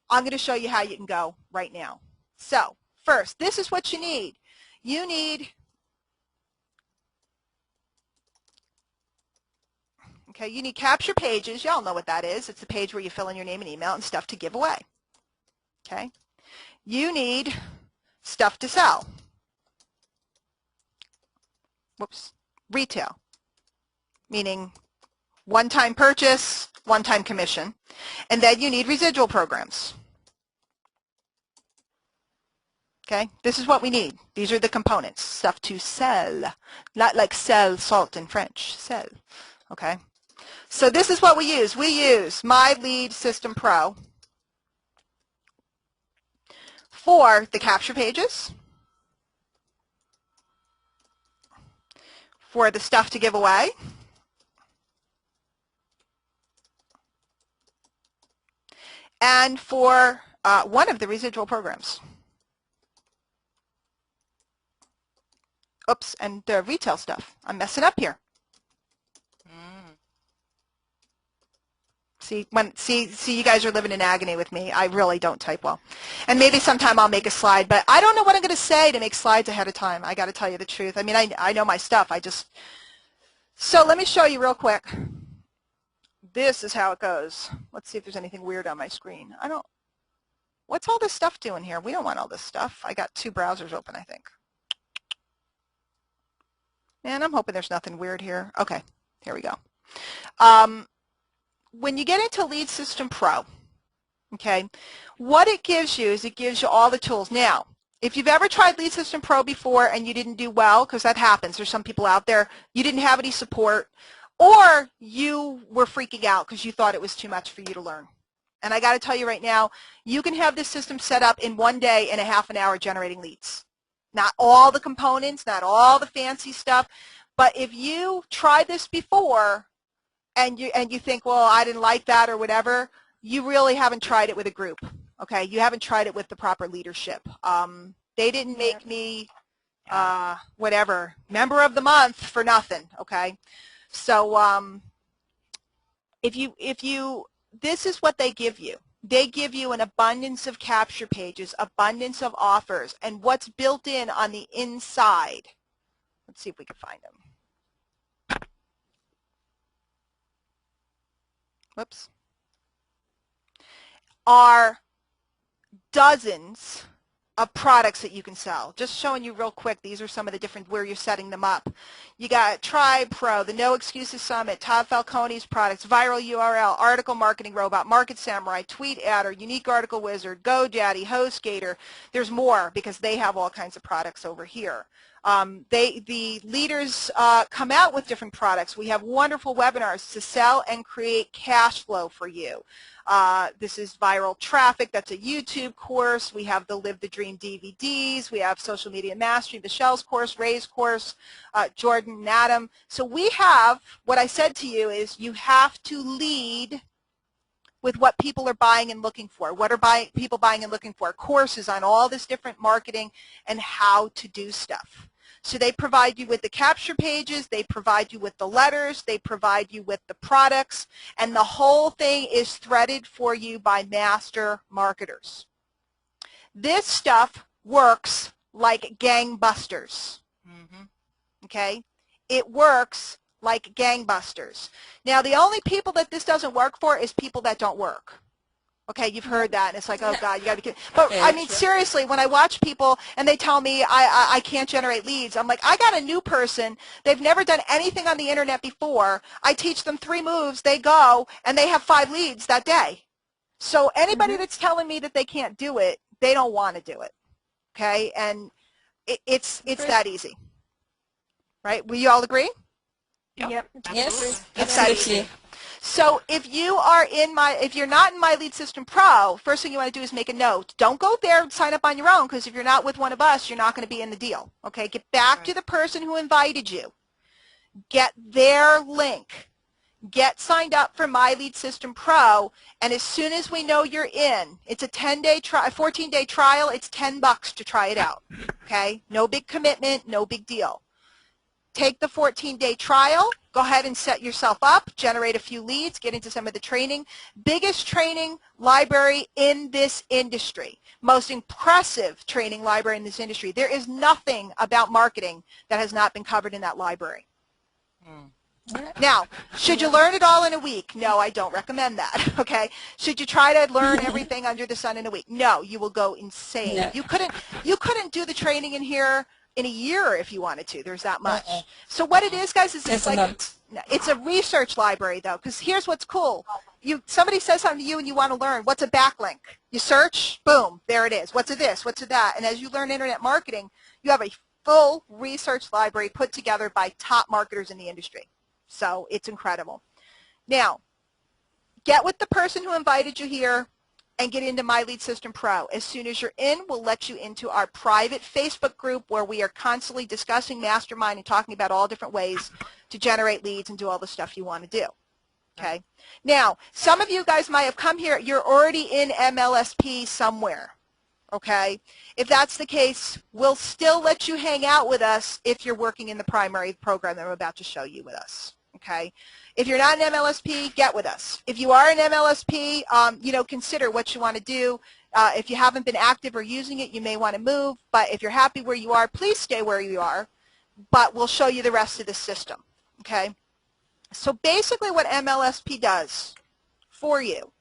I'm going to show you how you can go right now. So first, this is what you need. You need you need capture pages. Y'all know what that is. It's the page where you fill in your name and email and stuff to give away. Okay. You need stuff to sell. Whoops. Retail, meaning one-time purchase, one-time commission. And then you need residual programs. Okay. This is what we need. These are the components. Stuff to sell. Not like sell salt in French. Sell. Okay. So this is what we use. We use My Lead System Pro for the capture pages, for the stuff to give away, and for one of the residual programs. Oops, and the retail stuff. I'm messing up here. See, you guys are living in agony with me. I really don't type well. And maybe sometime I'll make a slide, but I don't know what I'm going to say to make slides ahead of time. I got to tell you the truth. I mean, I know my stuff. So let me show you real quick. This is how it goes. Let's see if there's anything weird on my screen. What's all this stuff doing here? We don't want all this stuff. I got 2 browsers open, I think. Man, I'm hoping there's nothing weird here. Okay, here we go. When you get into Lead System Pro, okay, what it gives you is it gives you all the tools. Now, If you've ever tried Lead System Pro before and you didn't do well, because that happens, there's some people out there, you didn't have any support, or you were freaking out because you thought it was too much for you to learn. And I got to tell you right now, you can have this system set up in 1 day and a half an hour generating leads. Not all the components, not all the fancy stuff, but if you tried this before and you think, well, I didn't like that or whatever, you really haven't tried it with a group. Okay, you haven't tried it with the proper leadership. They didn't make me whatever member of the month for nothing. Okay, so this is what they give you. They give you an abundance of capture pages, abundance of offers, and what's built in on the inside. Let's see if we can find them. Whoops. Are dozens of products that you can sell. Just showing you real quick, these are some of the different where you're setting them up. You got Tribe Pro, the No Excuses Summit, Todd Falcone's products, Viral URL, Article Marketing Robot, Market Samurai, Tweet Adder, Unique Article Wizard, GoDaddy, HostGator. There's more because they have all kinds of products over here. The leaders come out with different products. We have wonderful webinars to sell and create cash flow for you. This is Viral Traffic. That's a YouTube course. We have the Live the Dream DVDs. We have Social Media Mastery, Michelle's course, Ray's course, Jordan and Adam. So we have, what I said to you is you have to lead with what people are buying and looking for. What are people buying and looking for? Courses on all this different marketing and how to do stuff. So they provide you with the capture pages, they provide you with the letters, they provide you with the products, and the whole thing is threaded for you by master marketers. This stuff works like gangbusters. Okay? It works like gangbusters. Now, the only people that this doesn't work for is people that don't work. Okay, you've heard that, and it's like, oh, God, you got to be kidding. But, I mean, seriously, when I watch people and they tell me I can't generate leads, I'm like, I got a new person. They've never done anything on the Internet before. I teach them 3 moves. They go, and they have 5 leads that day. So anybody that's telling me that they can't do it, they don't want to do it. Okay, and it's that easy. Right? Will you all agree? Yep. Yes, It's that absolutely. easy. So if you're not in My Lead System Pro, first thing you want to do is make a note. Don't go there and sign up on your own, because if you're not with one of us, you're not going to be in the deal. Okay, get back to the person who invited you. Get their link. Get signed up for My Lead System Pro, and as soon as we know you're in, it's a 10-day trial, 14-day trial. It's $10 to try it out. Okay, no big commitment, no big deal. Take the 14-day trial, go ahead and set yourself up, generate a few leads, get into some of the training. Biggest training library in this industry. Most impressive training library in this industry. There is nothing about marketing that has not been covered in that library. Now, should you learn it all in a week? No, I don't recommend that, okay? Should you try to learn everything under the sun in a week? No, you will go insane. No. You couldn't do the training in here in a year if you wanted to. There's that much. So what it is, guys, is it's a research library, though, because here's what's cool. Somebody says something to you and you want to learn. What's a backlink? You search, boom, there it is. What's a this? What's a that? And as you learn Internet marketing, you have a full research library put together by top marketers in the industry. So it's incredible. Now, get with the person who invited you here and get into My Lead System Pro. As soon as you're in, we'll let you into our private Facebook group where we are constantly discussing mastermind and talking about all different ways to generate leads and do all the stuff you want to do. Okay? Now, some of you guys might have come here. You're already in MLSP somewhere. Okay? If that's the case, we'll still let you hang out with us if you're working in the primary program that I'm about to show you with us. Okay? If you're not an MLSP, get with us. If you are an MLSP, consider what you want to do. If you haven't been active or using it, you may want to move. But if you're happy where you are, please stay where you are. But we'll show you the rest of the system. Okay? So basically what MLSP does for you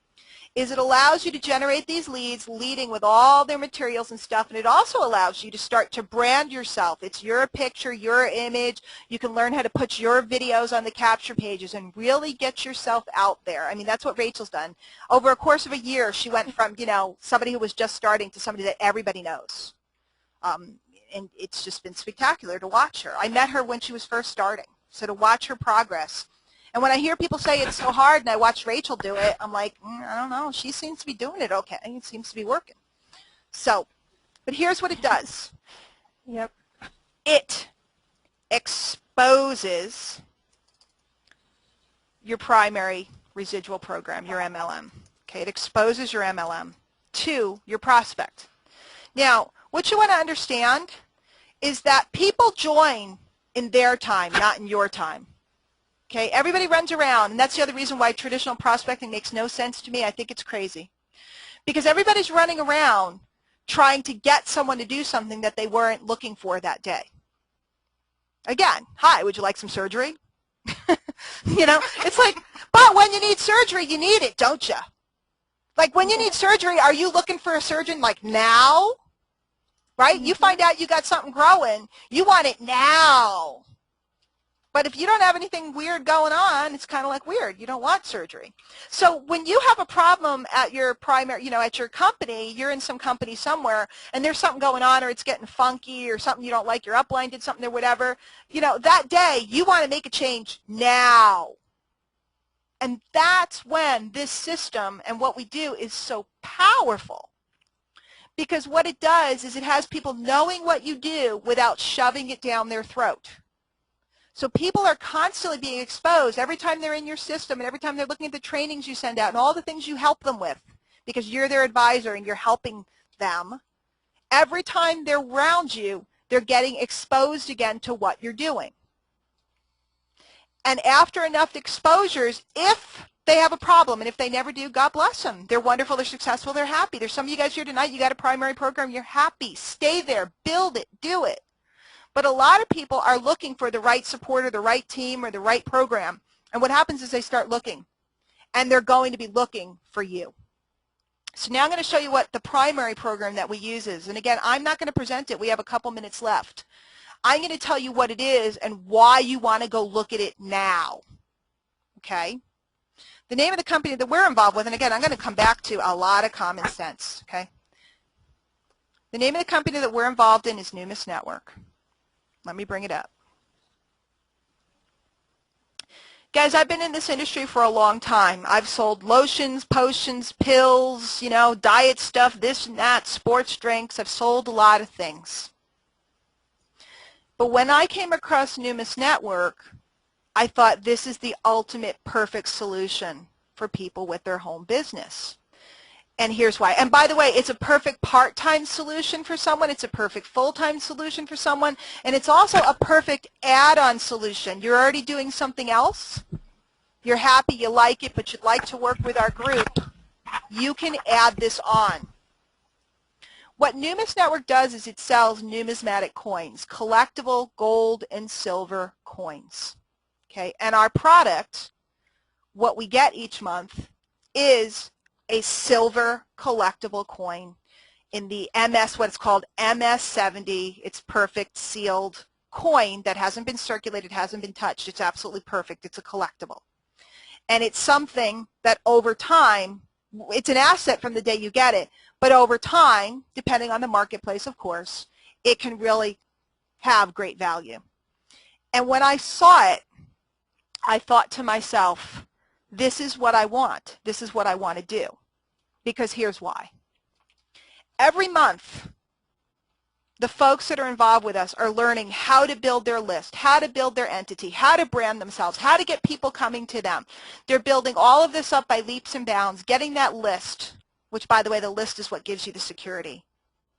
is it allows you to generate these leads leading with all their materials and stuff, and it also allows you to start to brand yourself. It's your picture, your image. You can learn how to put your videos on the capture pages and really get yourself out there. I mean, that's what Rachel's done. Over a course of a year, she went from, somebody who was just starting to somebody that everybody knows. And it's just been spectacular to watch her. I met her when she was first starting, so to watch her progress. And when I hear people say it's so hard and I watch Rachel do it, I'm like, I don't know. She seems to be doing it okay. It seems to be working. So, but here's what it does. Yep. It exposes your primary residual program, your MLM. Okay, it exposes your MLM to your prospect. Now, what you want to understand is that people join in their time, not in your time. Okay, everybody runs around, and that's the other reason why traditional prospecting makes no sense to me. I think it's crazy. Because everybody's running around trying to get someone to do something that they weren't looking for that day. Again, hi, would you like some surgery? You know, it's like, but when you need surgery, you need it, don't you? Like when you need surgery, are you looking for a surgeon like now? Right? You find out you got something growing, you want it now. But if you don't have anything weird going on, it's kind of like weird. You don't want surgery. So when you have a problem at your primary, you know, at your company, you're in some company somewhere, and there's something going on, or it's getting funky, or something you don't like, your upline did something or whatever, you know, that day you want to make a change now. And that's when this system and what we do is so powerful. Because what it does is it has people knowing what you do without shoving it down their throat. So people are constantly being exposed every time they're in your system and every time they're looking at the trainings you send out and all the things you help them with because you're their advisor and you're helping them. Every time they're around you, they're getting exposed again to what you're doing. And after enough exposures, if they have a problem, and if they never do, God bless them. They're wonderful, they're successful, they're happy. There's some of you guys here tonight, you got a primary program, you're happy. Stay there, build it, do it. But a lot of people are looking for the right support or the right team or the right program. And what happens is they start looking. And they're going to be looking for you. So now I'm going to show you what the primary program that we use is. And again, I'm not going to present it. We have a couple minutes left. I'm going to tell you what it is and why you want to go look at it now. Okay? The name of the company that we're involved with, and again, I'm going to come back to a lot of common sense. Okay? The name of the company that we're involved in is Numis Network. Let me bring it up. Guys, I've been in this industry for a long time. I've sold lotions, potions, pills, you know, diet stuff, this and that, sports drinks. I've sold a lot of things. But when I came across Numis Network, I thought this is the ultimate perfect solution for people with their home business. And here's why. And by the way, it's a perfect part-time solution for someone. It's a perfect full-time solution for someone. And it's also a perfect add-on solution. You're already doing something else. You're happy, you like it, but you'd like to work with our group. You can add this on. What Numis Network does is it sells numismatic coins, collectible gold and silver coins. Okay? And our product, what we get each month, is a silver collectible coin in the MS, what's called MS70. It's perfect sealed coin that hasn't been circulated, hasn't been touched. It's absolutely perfect. It's a collectible. And it's something that over time, it's an asset from the day you get it, but over time, depending on the marketplace, of course, it can really have great value. And when I saw it, I thought to myself, this is what I want. This is what I want to do. Because here's why. Every month, the folks that are involved with us are learning how to build their list, how to build their entity, how to brand themselves, how to get people coming to them. They're building all of this up by leaps and bounds, getting that list, which, by the way, the list is what gives you the security.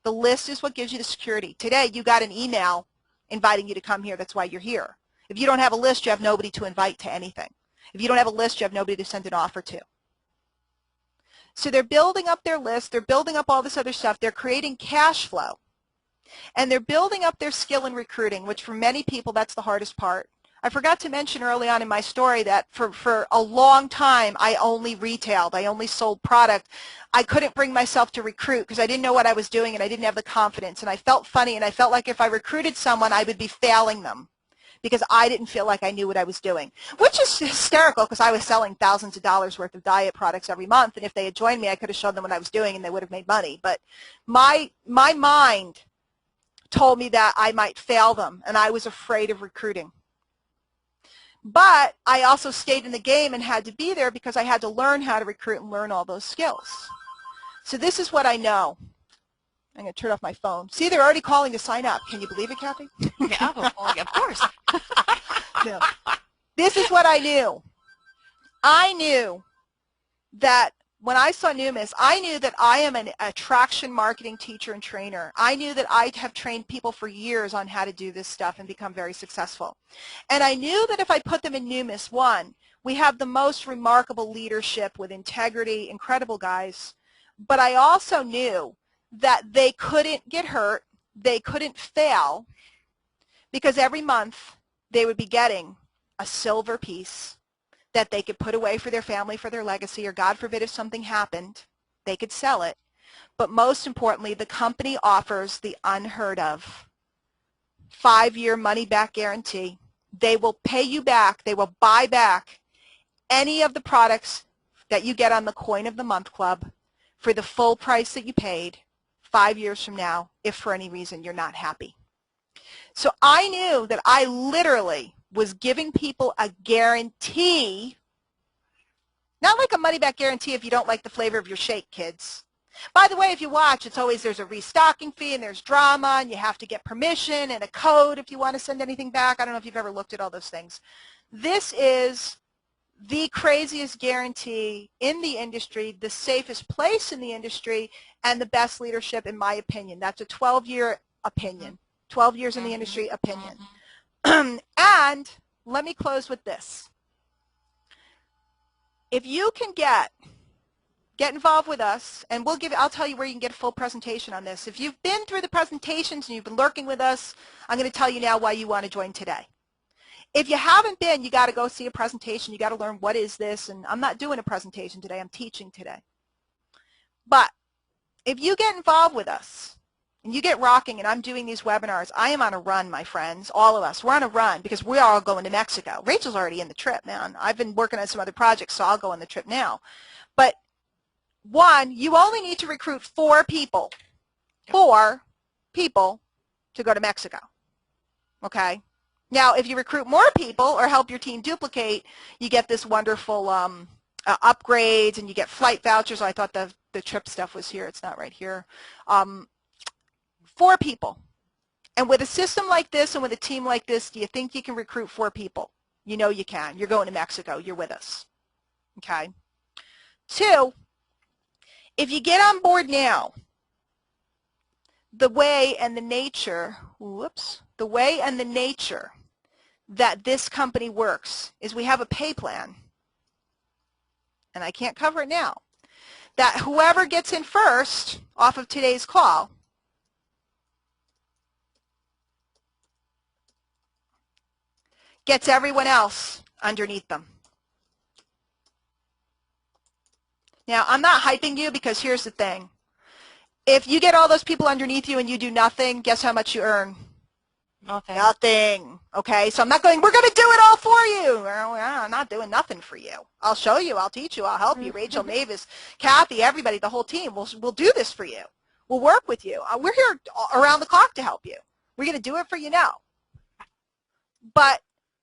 The list is what gives you the security. Today, you got an email inviting you to come here. That's why you're here. If you don't have a list, you have nobody to invite to anything. If you don't have a list, you have nobody to send an offer to. So they're building up their list. They're building up all this other stuff. They're creating cash flow. And they're building up their skill in recruiting, which for many people, that's the hardest part. I forgot to mention early on in my story that for a long time, I only retailed. I only sold product. I couldn't bring myself to recruit because I didn't know what I was doing and I didn't have the confidence. And I felt funny and I felt like if I recruited someone, I would be failing them because I didn't feel like I knew what I was doing, which is hysterical because I was selling thousands of dollars worth of diet products every month. And if they had joined me, I could have shown them what I was doing and they would have made money. But my mind told me that I might fail them, and I was afraid of recruiting. But I also stayed in the game and had to be there because I had to learn how to recruit and learn all those skills. So this is what I know. I'm going to turn off my phone. See, they're already calling to sign up. Can you believe it, Kathy? Yeah, of course. No. This is what I knew. I knew that when I saw Numis, I knew that I am an attraction marketing teacher and trainer. I knew that I have trained people for years on how to do this stuff and become very successful. And I knew that if I put them in Numis, one, we have the most remarkable leadership with integrity, incredible guys. But I also knew that they couldn't get hurt, they couldn't fail, because every month they would be getting a silver piece that they could put away for their family, for their legacy, or God forbid if something happened, they could sell it. But most importantly, the company offers the unheard of 5-year money-back guarantee. They will pay you back. They will buy back any of the products that you get on the Coin of the Month Club for the full price that you paid 5 years from now if for any reason you're not happy. So I knew that I literally was giving people a guarantee, not like a money-back guarantee if you don't like the flavor of your shake, kids. By the way, if you watch, it's always there's a restocking fee and there's drama and you have to get permission and a code if you want to send anything back. I don't know if you've ever looked at all those things. This is the craziest guarantee in the industry, the safest place in the industry, and the best leadership in my opinion. That's a 12-year opinion, 12 years in the industry opinion. And let me close with this. If you can get involved with us, and I'll tell you where you can get a full presentation on this. If you've been through the presentations and you've been lurking with us, I'm going to tell you now why you want to join today. If you haven't been, you got to go see a presentation. You got to learn what is this, and I'm not doing a presentation today. I'm teaching today. But if you get involved with us, and you get rocking, and I'm doing these webinars, I am on a run, my friends, all of us. We're on a run because we're all going to Mexico. Rachel's already in the trip, man. I've been working on some other projects, so I'll go on the trip now. But one, you only need to recruit 4 people. 4 people to go to Mexico. Okay? Now, if you recruit more people or help your team duplicate, you get this wonderful upgrades, and you get flight vouchers. I thought the trip stuff was here. It's not right here. 4 people. And with a system like this and with a team like this, do you think you can recruit 4 people? You know you can. You're going to Mexico. You're with us. Okay? 2, if you get on board now, the way and the nature, the way and the nature that this company works is we have a pay plan, and I can't cover it now, that whoever gets in first off of today's call gets everyone else underneath them. Now, I'm not hyping you because here's the thing. If you get all those people underneath you and you do nothing, guess how much you earn? Nothing. Nothing. Okay, so I'm not going, we're going to do it all for you. Well, I'm not doing nothing for you. I'll show you. I'll teach you. I'll help you. Rachel, Mavis, Kathy, everybody, the whole team. We'll do this for you. We'll work with you. We're here around the clock to help you. We're going to do it for you now. But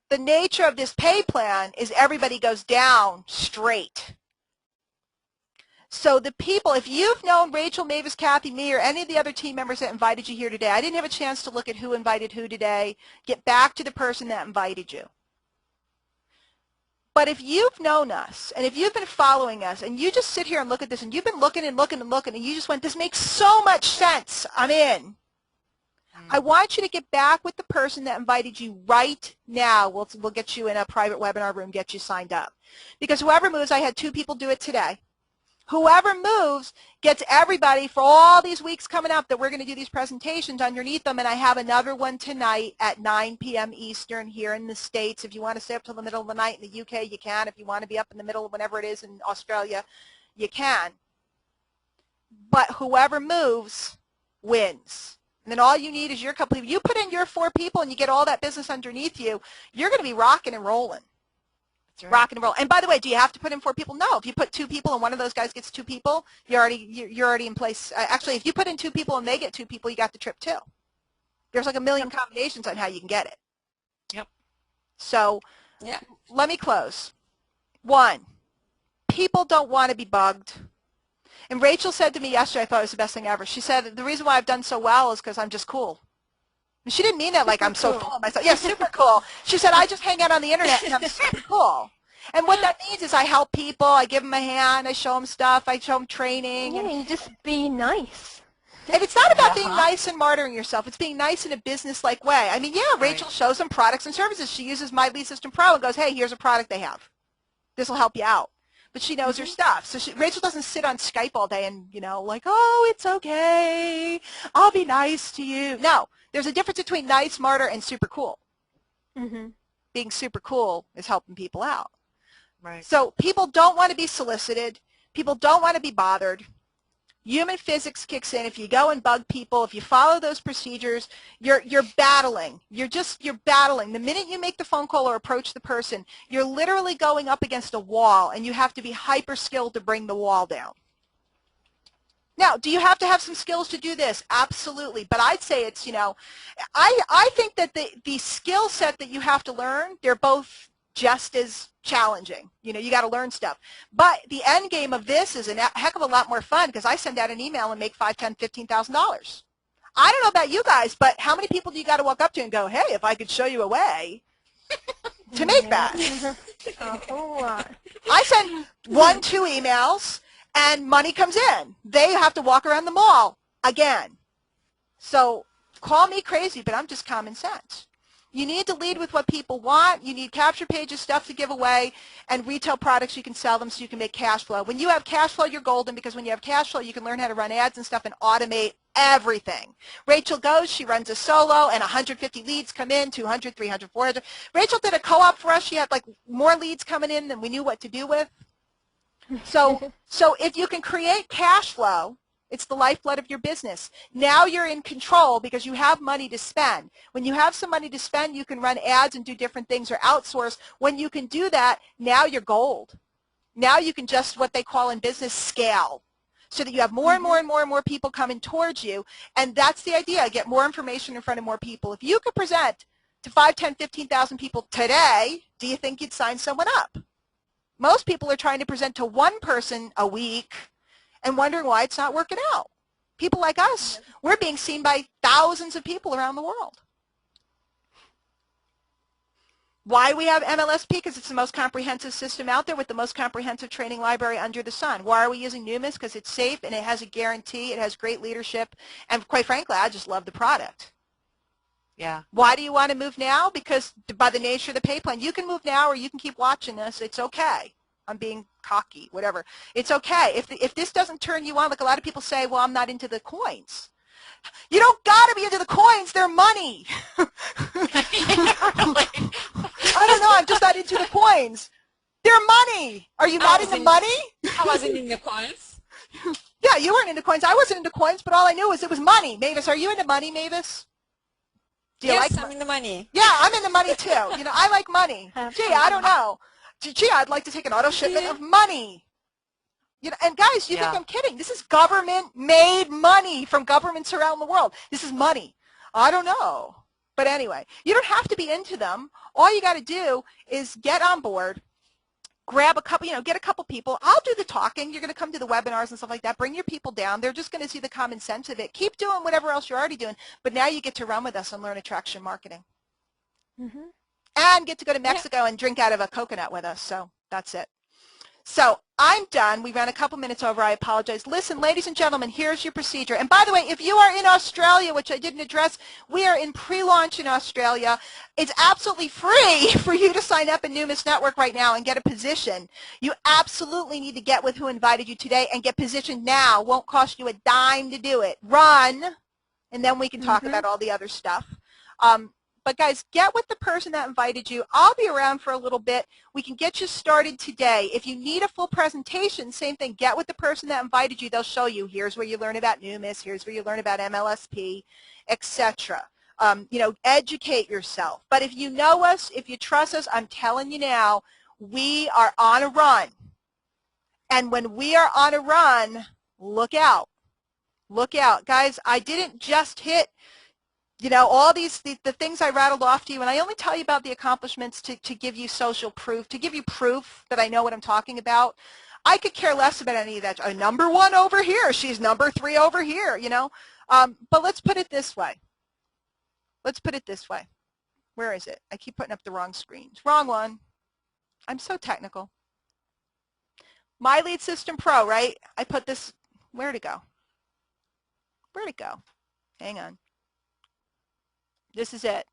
the nature of this pay plan is everybody goes down straight. So the people, if you've known Rachel, Mavis, Kathy, me, or any of the other team members that invited you here today, I didn't have a chance to look at who invited who today. Get back to the person that invited you. But if you've known us, and if you've been following us, and you just sit here and look at this, and you've been looking and looking and looking, and you just went, this makes so much sense, I'm in. I want you to get back with the person that invited you right now. We'll get you in a private webinar room, get you signed up. Because whoever moves, I had 2 people do it today. Whoever moves gets everybody for all these weeks coming up that we're going to do these presentations underneath them, and I have another one tonight at 9 p.m. Eastern here in the States. If you want to stay up till the middle of the night in the UK, you can. If you want to be up in the middle, whenever it is in Australia, you can. But whoever moves wins. And then all you need is your couple. If you put in your 4 people and you get all that business underneath you, you're going to be rocking and rolling. Right. Rock and roll. And by the way, do you have to put in 4 people? No. If you put 2 people and one of those guys gets 2 people, you're already in place. Actually, if you put in 2 people and they get 2 people, you got the trip too. There's like a million combinations on how you can get it. Yep. So Yeah. let me close. 1, people don't want to be bugged. And Rachel said to me yesterday, I thought it was the best thing ever. She said, the reason why I've done so well is because I'm just cool. And she didn't mean that like I'm so full of myself. Yeah, super cool. She said, I just hang out on the internet and I'm super cool. And what that means is I help people, I give them a hand, I show them stuff, I show them training. Yeah, and just be nice. And it's not about being nice and martyring yourself. It's being nice in a business-like way. I mean, yeah, Rachel shows them products and services. She uses My Lead System Pro and goes, hey, here's a product they have. This will help you out. But she knows her stuff. So Rachel doesn't sit on Skype all day and, you know, like, oh, it's okay. I'll be nice to you. No, there's a difference between nice, martyr, and super cool. Being super cool is helping people out. Right. So people don't want to be solicited. People don't want to be bothered. Human physics kicks in. If you go and bug people, if you follow those procedures, you're battling. You're battling. The minute you make the phone call or approach the person, you're literally going up against a wall, and you have to be hyper skilled to bring the wall down. Now, do you have to have some skills to do this? Absolutely. But I'd say it's, you know, I think that the skill set that you have to learn, they're both just as challenging. You know, you got to learn stuff. But the end game of this is a heck of a lot more fun because I send out an email and make $5,000, $10,000, $15,000. I don't know about you guys, but how many people do you got to walk up to and go, hey, if I could show you a way to make that? A whole lot. I send 1, 2 emails and money comes in. They have to walk around the mall again. So call me crazy, but I'm just common sense. You need to lead with what people want. You need capture pages, stuff to give away, and retail products you can sell them so you can make cash flow. When you have cash flow, you're golden because when you have cash flow, you can learn how to run ads and stuff and automate everything. Rachel goes, she runs a solo, and 150 leads come in, 200, 300, 400. Rachel did a co-op for us. She had like more leads coming in than we knew what to do with. So if you can create cash flow, it's the lifeblood of your business. Now you're in control because you have money to spend. When you have some money to spend, you can run ads and do different things or outsource. When you can do that, now you're gold. Now you can just, what they call in business, scale, so that you have more and more and more and more people coming towards you. And that's the idea, get more information in front of more people. If you could present to 5, 10, 15,000 people today, do you think you'd sign someone up? Most people are trying to present to one person a week and wondering why it's not working out. People like us, we're being seen by thousands of people around the world. Why we have MLSP? Because it's the most comprehensive system out there with the most comprehensive training library under the sun. Why are we using Numis? Because it's safe and it has a guarantee, it has great leadership, and quite frankly, I just love the product. Yeah. Why do you want to move now? Because by the nature of the pay plan, you can move now or you can keep watching this. It's okay. I'm being cocky, whatever. It's okay. If this doesn't turn you on, like a lot of people say, well, I'm not into the coins. You don't got to be into the coins. They're money. I don't know. I'm just not into the coins. They're money. Are you not into money? I wasn't into coins. Yeah, you weren't into coins. I wasn't into coins, but all I knew was it was money. Mavis, are you into money, Mavis? Do you Yes, like I'm into money. Yeah, I'm into money too. You know, I like money. Gee, I don't know. Gee, I'd like to take an auto shipment of money. You know, and guys, you think I'm kidding. This is government-made money from governments around the world. This is money. I don't know. But anyway, you don't have to be into them. All you got to do is get on board, grab a couple, get a couple people. I'll do the talking. You're going to come to the webinars and stuff like that. Bring your people down. They're just going to see the common sense of it. Keep doing whatever else you're already doing, but now you get to run with us and learn attraction marketing. And get to go to Mexico and drink out of a coconut with us. So that's it. So I'm done. We ran a couple minutes over. I apologize. Listen, ladies and gentlemen, here's your procedure. And by the way, if you are in Australia, which I didn't address, we are in pre-launch in Australia. It's absolutely free for you to sign up in Numis Network right now and get a position. You absolutely need to get with who invited you today and get positioned now. Won't cost you a dime to do it. Run, and then we can talk about all the other stuff. But guys, get with the person that invited you. I'll be around for a little bit. We can get you started today. If you need a full presentation, same thing. Get with the person that invited you. They'll show you. Here's where you learn about Numis. Here's where you learn about MLSP, etc. Educate yourself. But if you know us, if you trust us, I'm telling you now, we are on a run. And when we are on a run, look out. Look out. Guys, I didn't just hit You know, all these, the things I rattled off to you, and I only tell you about the accomplishments to give you social proof, to give you proof that I know what I'm talking about. I could care less about any of that. Number 1 over here, she's number 3 over here, you know. But let's put it this way. Let's put it this way. Where is it? I keep putting up the wrong screens. Wrong one. I'm so technical. My Lead System Pro, right? I put this, where'd it go? Where'd it go? Hang on. This is it.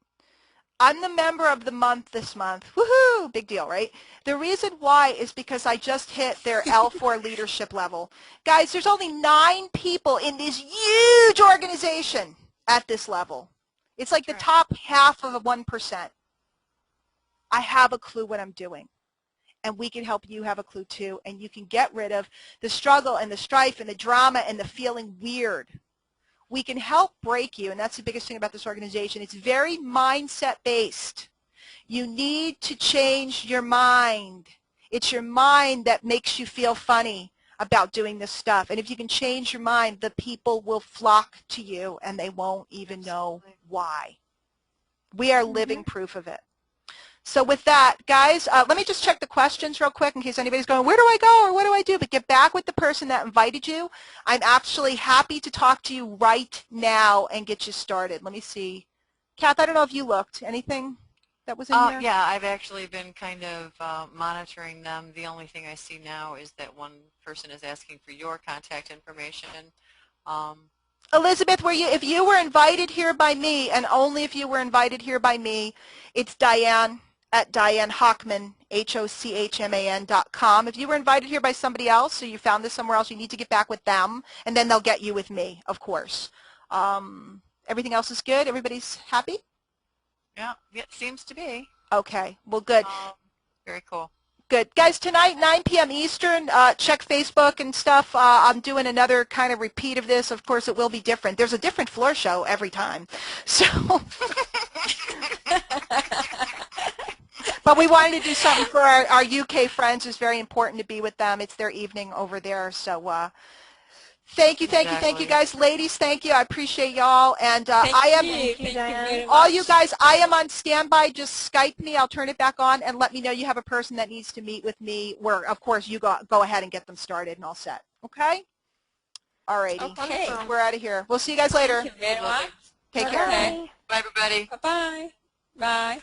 I'm the member of the month this month. Woohoo! Big deal, right? The reason why is because I just hit their L4 leadership level. Guys, there's only 9 people in this huge organization at this level. It's like the top half of 1%. I have a clue what I'm doing. And we can help you have a clue too. And you can get rid of the struggle and the strife and the drama and the feeling weird. We can help break you, and that's the biggest thing about this organization. It's very mindset-based. You need to change your mind. It's your mind that makes you feel funny about doing this stuff. And if you can change your mind, the people will flock to you, and they won't even know why. We are living proof of it. So with that, guys, let me just check the questions real quick in case anybody's going, where do I go or what do I do? But get back with the person that invited you. I'm actually happy to talk to you right now and get you started. Let me see. Kath, I don't know if you looked. Anything that was in there? Yeah, I've actually been kind of monitoring them. The only thing I see now is that one person is asking for your contact information. Elizabeth, if you were invited here by me, and only if you were invited here by me, it's Diane at Diane Hochman, HOCHMAN.com. If you were invited here by somebody else, or you found this somewhere else, you need to get back with them, and then they'll get you with me, of course. Everything else is good? Everybody's happy? Yeah, it seems to be. Okay, well, good. Very cool. Good. Guys, tonight, 9 p.m. Eastern, check Facebook and stuff. I'm doing another kind of repeat of this. Of course, it will be different. There's a different floor show every time. So, but we wanted to do something for our UK friends. It's very important to be with them. It's their evening over there. So thank you, guys. Ladies, thank you. I appreciate y'all. And Thank you very all much. you guys, I am on standby. Just Skype me. I'll turn it back on and let me know you have a person that needs to meet with me where, of course, you go ahead and get them started and all set. Okay? All righty. Okay. We're out of here. We'll see you guys later. Thank you very much. Take care. Okay. Bye, everybody. Bye-bye. Bye.